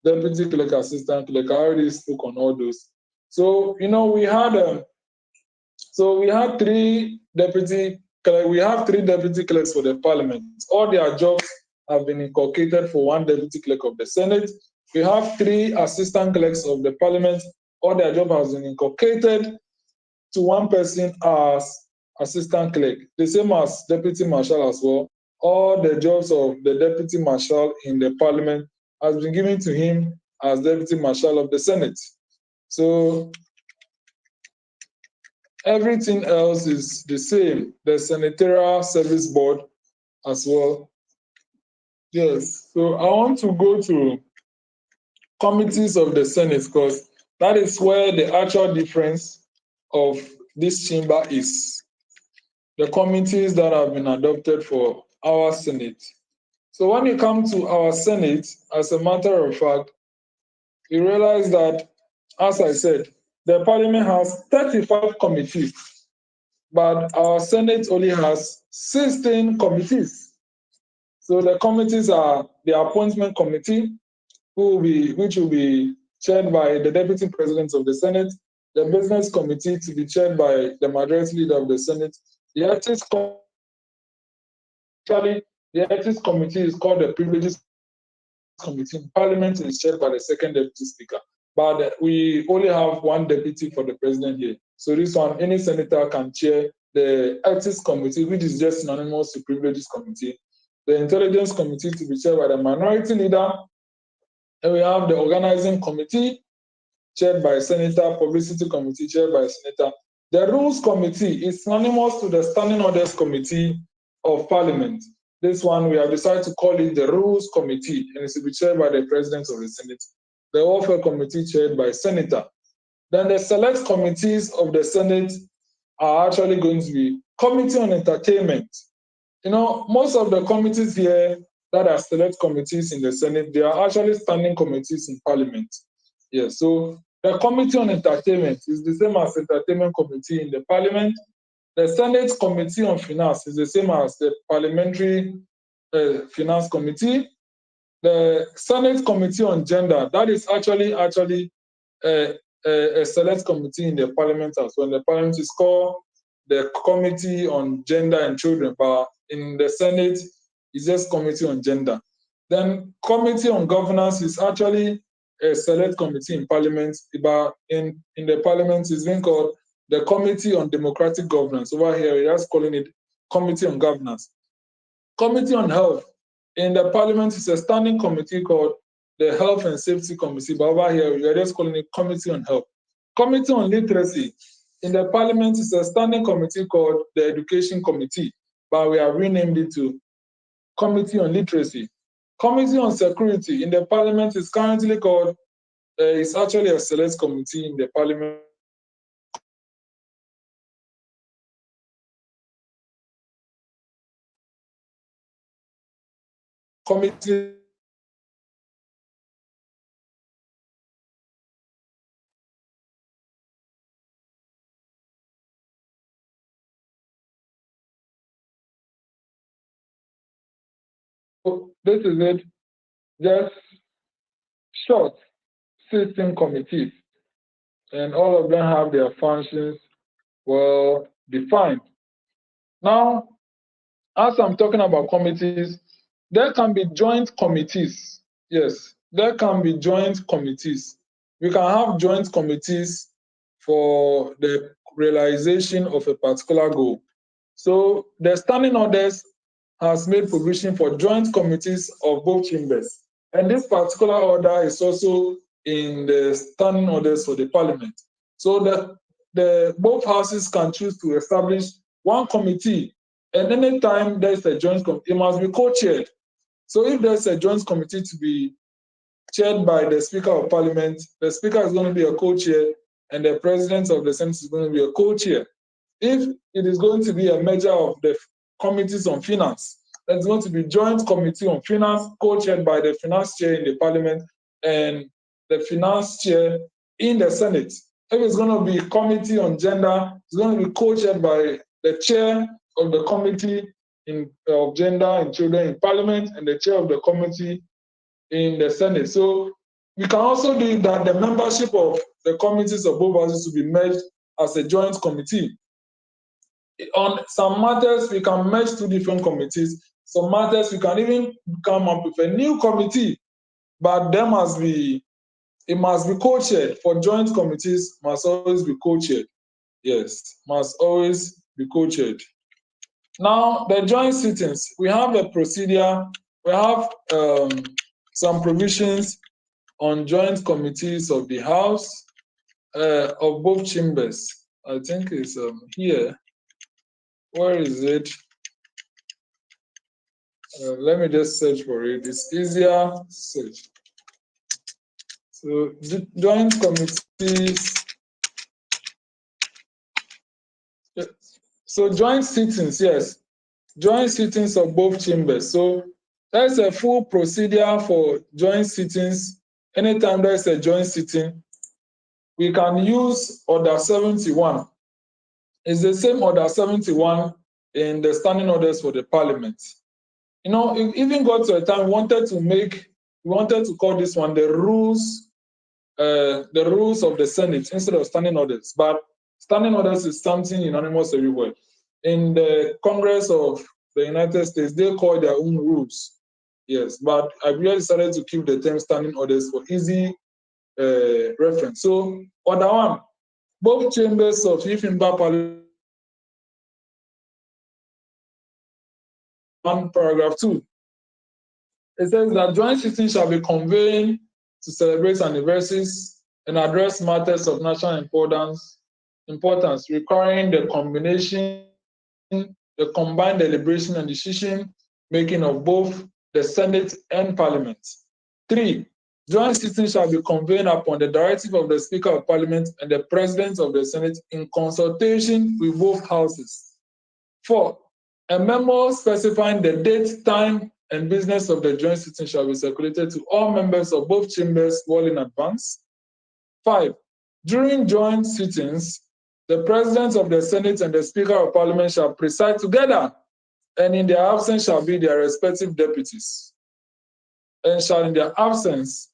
[SPEAKER 1] deputy clerk, assistant clerk. I already spoke on all those. So you know we had three deputy clerks. We have three deputy clerks for the Parliament. All their jobs have been inculcated for one deputy clerk of the Senate. We have three assistant clerks of the Parliament. All their job has been inculcated to one person as assistant clerk. The same as deputy marshal as well. All the jobs of the deputy marshal in the Parliament has been given to him as deputy marshal of the Senate. So everything else is the same. The Senatorial Service Board as well. Yes, so I want to go to committees of the Senate because that is where the actual difference of this chamber is. The committees that have been adopted for our Senate. So when you come to our Senate, as a matter of fact, you realize that, as I said, the Parliament has 35 committees, but our Senate only has 16 committees. So the committees are the Appointment Committee, which will be chaired by the Deputy President of the Senate, the Business Committee to be chaired by the Majority Leader of the Senate, the Ethics Committee is called the Privileges Committee. Parliament is chaired by the second Deputy Speaker. But we only have one deputy for the president here. So this one, any senator can chair the Ethics Committee, which is just synonymous to Privileges Committee. The Intelligence Committee to be chaired by the Minority Leader. And we have the Organizing Committee, chaired by a Senator, Publicity Committee, chaired by a Senator. The Rules Committee is synonymous to the Standing Orders Committee of Parliament. This one, we have decided to call it the Rules Committee, and it's to be chaired by the President of the Senate. The Welfare Committee, chaired by a Senator. Then the Select Committees of the Senate are actually going to be Committee on Entertainment. You know, most of the committees here that are select committees in the Senate, they are actually standing committees in Parliament. Yes, so the Committee on Entertainment is the same as Entertainment Committee in the Parliament. The Senate Committee on Finance is the same as the Parliamentary Finance Committee. The Senate Committee on Gender, that is actually a select committee in the Parliament as well. The Parliament is called the Committee on Gender and Children, but in the Senate, it's just Committee on Gender. Then Committee on Governance is actually a select committee in Parliament, but in the Parliament it's being called the Committee on Democratic Governance. Over here, we're just calling it Committee on Governance. Committee on Health in the Parliament is a standing committee called the Health and Safety Committee, but over here we are just calling it Committee on Health. Committee on Literacy in the Parliament is a standing committee called the Education Committee, but we have renamed it to Committee on Literacy. Committee on Security in the Parliament is currently called, it's actually a select committee in the Parliament. Committee this is it, just short sitting committees, and all of them have their functions well defined. Now, as I'm talking about committees, there can be joint committees. Yes, there can be joint committees. We can have joint committees for the realization of a particular goal. So the standing orders has made provision for joint committees of both chambers. And this particular order is also in the standing orders for the Parliament. So that the both houses can choose to establish one committee, and anytime there's a joint committee, it must be co-chaired. So if there's a joint committee to be chaired by the Speaker of Parliament, the Speaker is going to be a co-chair, and the President of the Senate is going to be a co-chair. If it is going to be a measure of the committees on finance, there's going to be joint committee on finance, co-chaired by the finance chair in the Parliament and the finance chair in the Senate. If it's going to be committee on gender, it's going to be co-chaired by the chair of the committee of gender and children in Parliament and the chair of the committee in the Senate. So we can also do that the membership of the committees of both houses to be merged as a joint committee. On some matters, we can merge two different committees. Some matters, we can even come up with a new committee, but it must be co-chaired. For joint committees, must always be co-chaired. Yes, must always be co-chaired. Now, the joint sittings, we have a procedure, we have some provisions on joint committees of the House, of both chambers. I think it's here. Where is it? Let me just search for it. It's easier search. So joint committees. So joint sittings, yes. Joint sittings of both chambers. So there's a full procedure for joint sittings. Anytime there's a joint sitting, we can use Order 71. It's the same Order 71 in the standing orders for the Parliament. You know, it even got to a time we wanted to call this one the rules of the Senate instead of standing orders. But standing orders is something unanimous everywhere. In the Congress of the United States, they call their own rules. Yes, but I really decided to keep the term standing orders for easy reference. So, Order 1, both chambers of YIP Parliament. Paragraph 2. It says that joint sittings shall be convened to celebrate anniversaries and address matters of national importance requiring the combined deliberation and decision making of both the Senate and Parliament. 3. Joint sittings shall be convened upon the directive of the Speaker of Parliament and the President of the Senate in consultation with both houses. 4. A memo specifying the date, time, and business of the joint sitting shall be circulated to all members of both chambers well in advance. 5. During joint sittings, the President of the Senate and the Speaker of Parliament shall preside together, and in their absence shall be their respective deputies. And shall in their absence,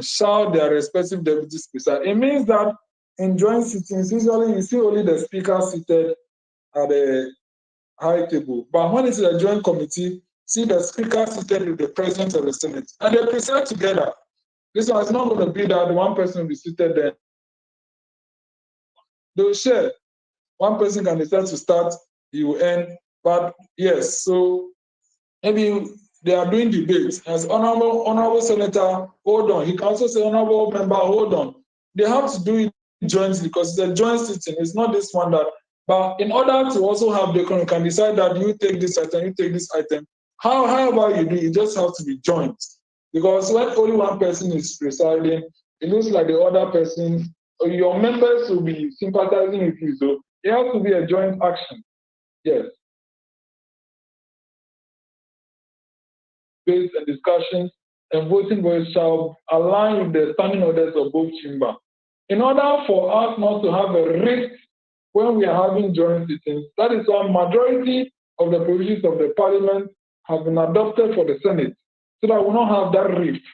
[SPEAKER 1] shall their respective deputies preside. It means that in joint sittings, usually you see only the Speaker seated at the high table. But when it's a joint committee, see the Speaker seated with the President of the Senate. And they preside together. This one is not going to be that one person will be seated there. They will share. One person can decide to start, he will end. But yes, so maybe they are doing debates, as honorable senator, hold on. He can also say, honorable member, hold on. They have to do it jointly because it's a joint sitting. It's not this one that. But in order to also have the you can decide that you take this item, you take this item. However you do, it just has to be joint. Because when only one person is presiding, it looks like the other person, or your members will be sympathizing with you. So it has to be a joint action. Yes. Debates and discussions and voting voice shall align with the standing orders of both chambers. In order for us not to have a rift when we are having joint sittings, that is why majority of the provisions of the parliament have been adopted for the Senate, so that we will not have that rift.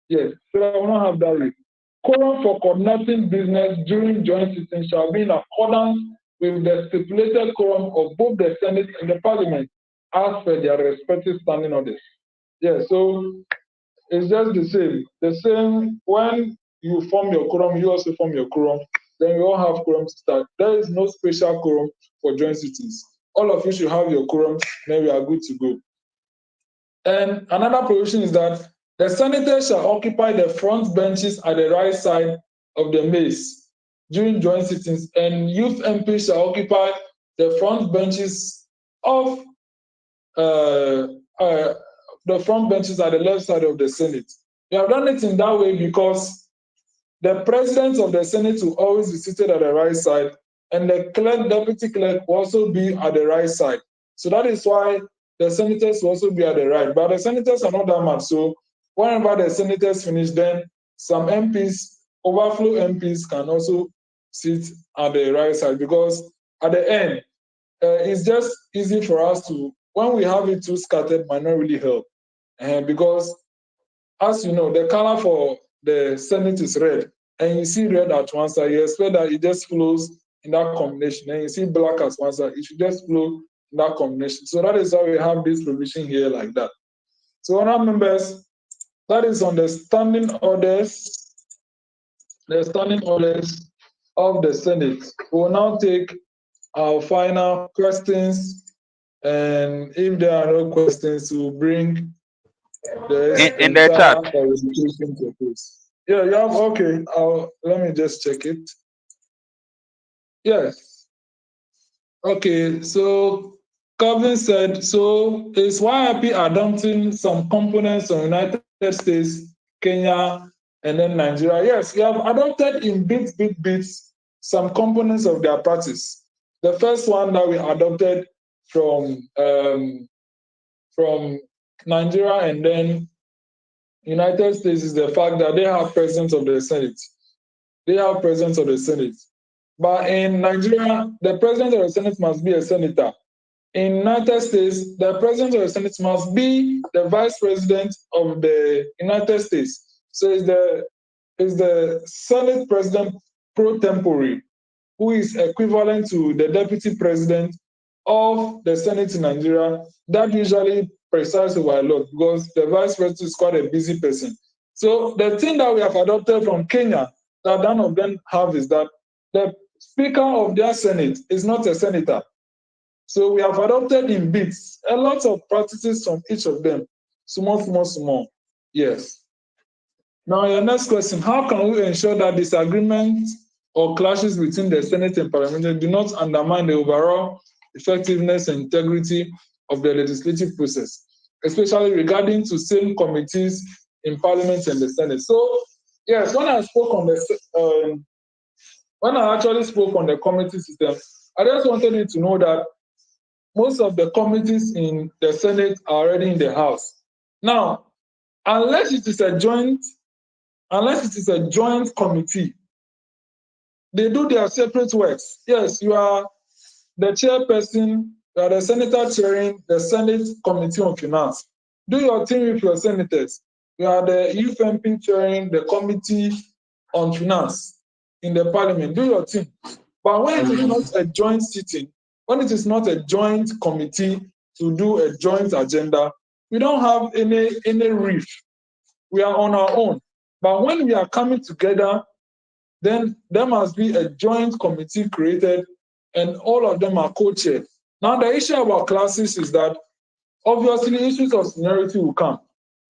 [SPEAKER 1] Yes, so that we will not have that rift. Quorum for coordinating business during joint sittings shall be in accordance with the stipulated quorum of both the Senate and the Parliament as per their respective standing orders. Yeah, so it's just the same. The same when you form your quorum, you also form your quorum. Then we all have quorum to start. There is no special quorum for joint sittings. All of you should have your quorum, then we are good to go. And another provision is that the senators shall occupy the front benches at the right side of the maze during joint sittings, and youth MPs shall occupy the front benches of the front benches at the left side of the Senate. We have done it in that way because the president of the Senate will always be seated at the right side, and the clerk, deputy clerk will also be at the right side. So that is why the senators will also be at the right. But the senators are not that much. So whenever the senators finish, then some MPs, overflow MPs, can also sit at the right side, because at the end, it's just easy for us to, when we have it too scattered, might not really help. Because, as you know, the color for the Senate is red, and you see red at one side, you expect that it just flows in that combination, and you see black at one side, it should just flow in that combination. So that is why we have this provision here like that. So, honourable members, that is on the standing orders of the Senate. We will now take our final questions, and if there are no questions, we'll bring the
[SPEAKER 2] In the chat.
[SPEAKER 1] orientation to close. Yeah, you have, okay. Let me just check it. Yes. Okay, so Calvin said, so is YIP adopting some components of United States, Kenya, and then Nigeria? Yes, we have adopted in bits some components of their parties. The first one that we adopted from Nigeria and then United States is the fact that they have presidents of the Senate. They have presidents of the Senate. But in Nigeria, the president of the Senate must be a senator. In United States, the president of the Senate must be the vice president of the United States. So it's the Senate president pro tempore, who is equivalent to the deputy president of the Senate in Nigeria. That usually presides over a lot because the vice president is quite a busy person. So the thing that we have adopted from Kenya that none of them have is that the speaker of their Senate is not a senator. So we have adopted in bits a lot of practices from each of them. Small. Yes. Now, your next question, how can we ensure that disagreements or clashes between the Senate and Parliament do not undermine the overall effectiveness and integrity of the legislative process, especially regarding to same committees in Parliament and the Senate? So, yes, when I actually spoke on the committee system, I just wanted you to know that most of the committees in the Senate are already in the House. Now, unless it is a joint committee, they do their separate works. Yes, you are the chairperson, you are the senator chairing the Senate Committee on Finance. Do your thing with your senators. You are the youth MP chairing the Committee on Finance in the Parliament. Do your thing. But when it is not a joint sitting, when it is not a joint committee to do a joint agenda, we don't have any rift. We are on our own. But when we are coming together, then there must be a joint committee created and all of them are co-chaired. Now, the issue about classes is that obviously issues of seniority will come.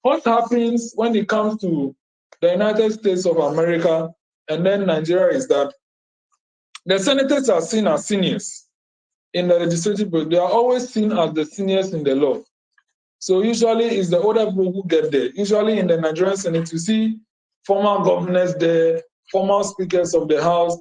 [SPEAKER 1] What happens when it comes to the United States of America and then Nigeria is that the senators are seen as seniors in the legislative body. They are always seen as the seniors in the law. So usually it's the older people who get there. Usually in the Nigerian Senate, you see former governors there, former speakers of the House,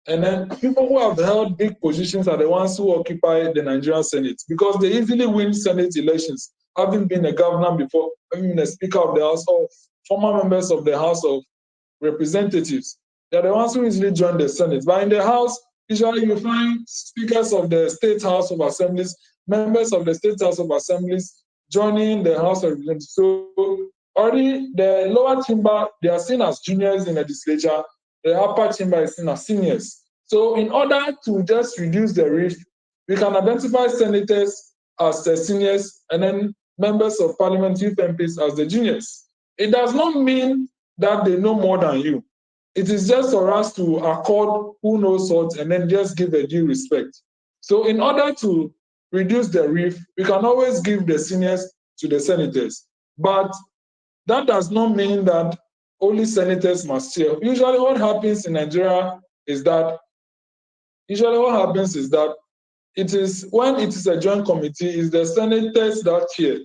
[SPEAKER 1] and then people who have held big positions are the ones who occupy the Nigerian Senate because they easily win Senate elections, having been a governor before, having been a speaker of the House, or former members of the House of Representatives. They're the ones who easily join the Senate. But in the House, usually you find speakers of the State House of Assemblies, members of the State House of Assemblies joining the House of Representatives. So already the lower chamber, they are seen as juniors in the legislature. The upper chamber is seen as seniors. So in order to just reduce the rift, we can identify senators as the seniors and then members of parliament, youth MPs as the juniors. It does not mean that they know more than you. It is just for us to accord who knows what and then just give a due respect. So in order to reduce the rift, we can always give the seniors to the senators. But that does not mean that only senators must chair. Usually what happens in Nigeria is that it is when it is a joint committee, it's the senators that chair.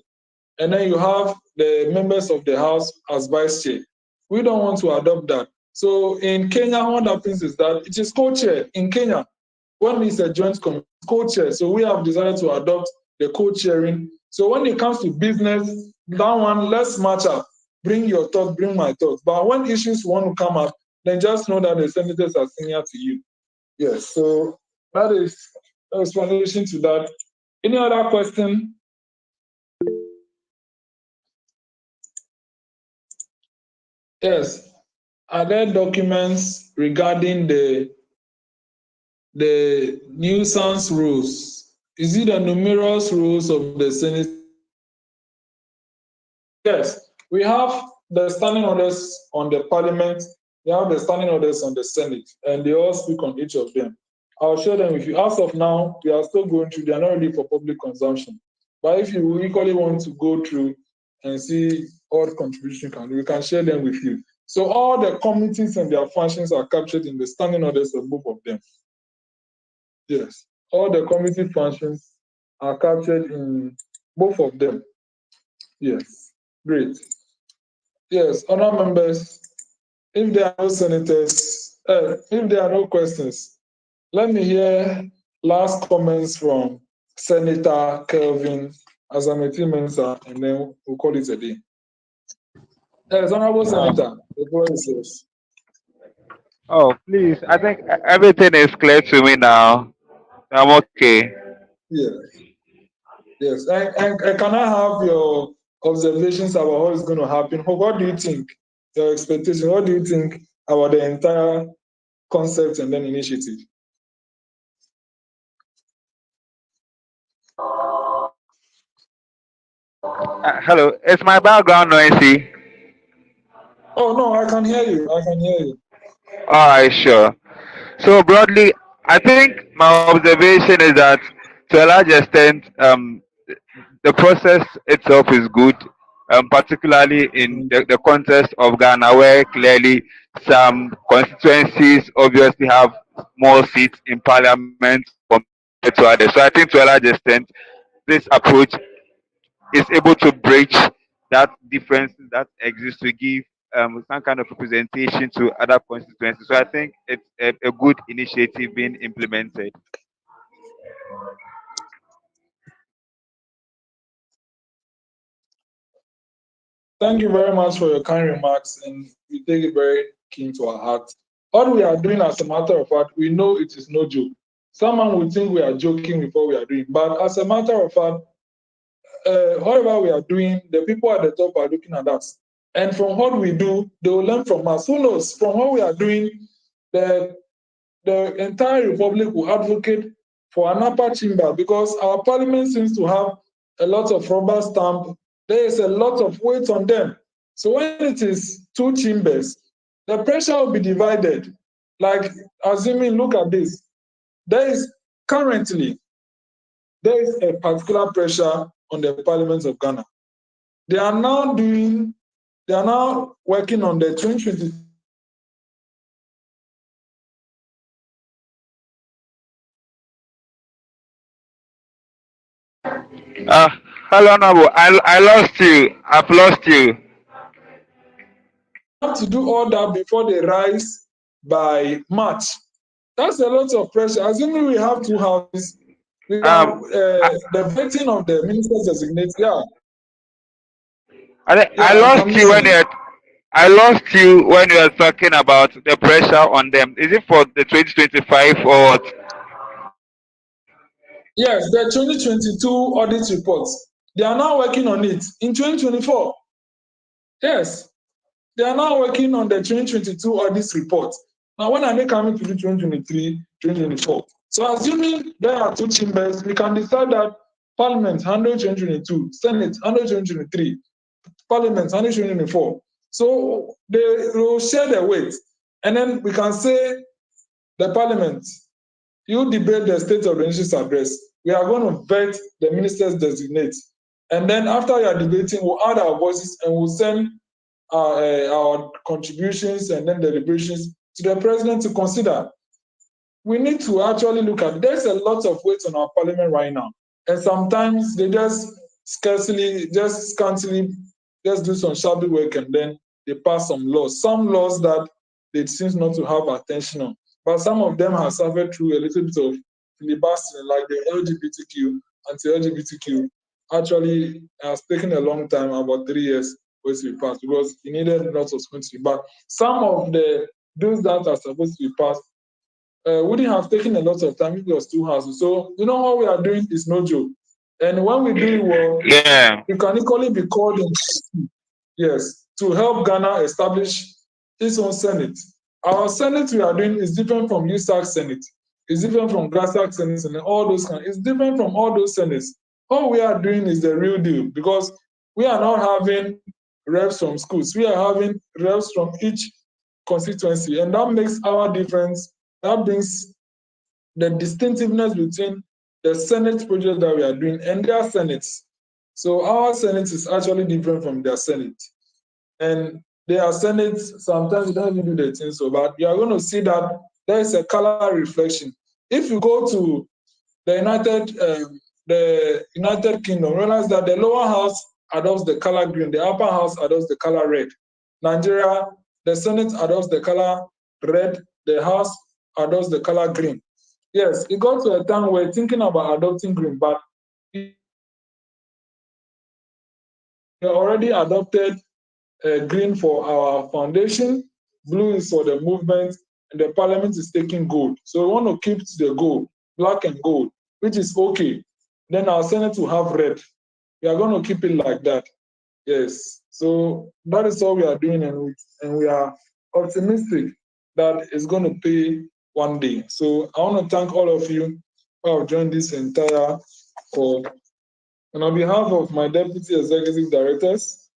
[SPEAKER 1] And then you have the members of the House as vice chair. We don't want to adopt that. So in Kenya, what happens is that it is co-chair. In Kenya, when it's a joint committee, co-chair. So we have decided to adopt the co-chairing. So when it comes to business, that one, let's match up. Bring your thoughts, bring my thoughts. But when issues want to come up, then just know that the senators are senior to you. Yes, so that is the explanation to that. Any other question? Yes. Are there documents regarding the nuisance rules? Is it the numerous rules of the Senate? Yes, we have the standing orders on the Parliament, we have the standing orders on the Senate, and they all speak on each of them. I'll share them with you. As of now, we are still going through, they are not ready for public consumption. But if you equally want to go through and see all the contribution can do, we can share them with you. So all the committees and their functions are captured in the standing orders of both of them. Yes, all the committee functions are captured in both of them. Yes, great. Yes, other members, if there are no senators, if there are no questions, let me hear last comments from Senator Kelvin Azameti Mensah, and then we'll call it a day. Yes, Honorable Senator, the floor is yours.
[SPEAKER 2] Oh, please. I think everything is clear to me now. I'm okay.
[SPEAKER 1] Yes, yes. And can I have your observations about what is going to happen? What do you think? Your expectation? What do you think about the entire concept and then initiative?
[SPEAKER 2] Hello. Is my background noisy?
[SPEAKER 1] Oh no, I can hear you. I can hear you.
[SPEAKER 2] All right, sure. So broadly, I think my observation is that to a large extent, the process itself is good, particularly in the context of Ghana, where clearly some constituencies obviously have more seats in parliament compared to others. So I think to a large extent, this approach is able to bridge that difference that exists to give some kind of representation to other constituencies. So I think it's a good initiative being implemented.
[SPEAKER 1] Thank you very much for your kind remarks, and we take it very keen to our heart. What we are doing, as a matter of fact, we know it is no joke. Someone would think we are joking with what we are doing, but as a matter of fact, whatever we are doing, the people at the top are looking at us. And from what we do, they will learn from us. Who knows? From what we are doing, the entire republic will advocate for an upper chamber because our parliament seems to have a lot of rubber stamp. There is a lot of weight on them. So when it is two chambers, the pressure will be divided. Like, assuming, look at this. There is currently, there is a particular pressure on the Parliament of Ghana. They are now working on the 2020.
[SPEAKER 2] Hello, Nabo. I lost you. I've lost you.
[SPEAKER 1] Have to do all that before they rise by March. That's a lot of pressure. Assuming we have 2 houses, we have the vetting of the ministers designate. Yeah.
[SPEAKER 2] I lost you when you were talking about the pressure on them. Is it for the 2025 or what?
[SPEAKER 1] Yes, the 2022 audit reports. They are now working on it in 2024. Yes, they are now working on the 2022 audit report. Now, when are they coming to do 2023, 2024? So, assuming there are 2 chambers, we can decide that Parliament handle 2022, Senate handle 2023, Parliament handle 2024. So, they will share the weight. And then we can say the Parliament, you debate the State of the Nation's address. We are going to vet the ministers designate. And then after you are debating, we'll add our voices and we'll send our contributions and then deliberations to the president to consider. We need to actually look at, there's a lot of weight on our parliament right now. And sometimes they just scantily just do some shabby work and then they pass some laws. Some laws that they seem not to have attention on. But some of them have suffered through a little bit of filibustering, like the LGBTQ, anti-LGBTQ. Actually, has taken a long time, about 3 years, for it to be passed, because it needed lots of scrutiny. But some of the bills that are supposed to be passed wouldn't have taken a lot of time if it was 2 houses. So, what we are doing is no joke. And when we do it well, we can equally be called in, yes, to help Ghana establish its own Senate. Our Senate we are doing is different from USAC Senate. It's different from GRASAC Senate and all those kinds. It's different from all those Senates. All we are doing is the real deal, because we are not having reps from schools. We are having reps from each constituency, and that makes our difference. That brings the distinctiveness between the Senate project that we are doing and their Senates. So our Senate is actually different from their Senate. And their Senate, sometimes you don't even do the thing so, but you are going to see that there is a color reflection. If you go to the United Kingdom, realize that the lower house adopts the color green, the upper house adopts the color red. Nigeria, the Senate adopts the color red, the House adopts the color green. Yes, it got to a time where thinking about adopting green, but we already adopted green for our foundation, blue is for the movement, and the parliament is taking gold. So we want to keep the gold, black and gold, which is okay. Then our Senate will have red. We are going to keep it like that. Yes. So that is all we are doing, and we are optimistic that it's going to pay one day. So I want to thank all of you who have joined this entire call. And on behalf of my Deputy Executive Directors,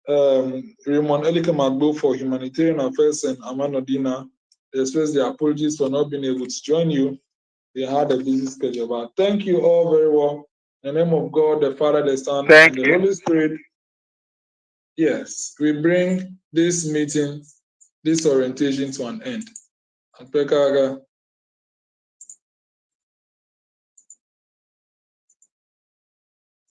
[SPEAKER 1] Raymond Elike Magbo for Humanitarian Affairs and Aman Odina, they express their apologies for not being able to join you. They had a busy schedule. But thank you all very well. In the name of God, the Father, the Son, and the Holy Spirit. Yes, we bring this meeting, this orientation to an end.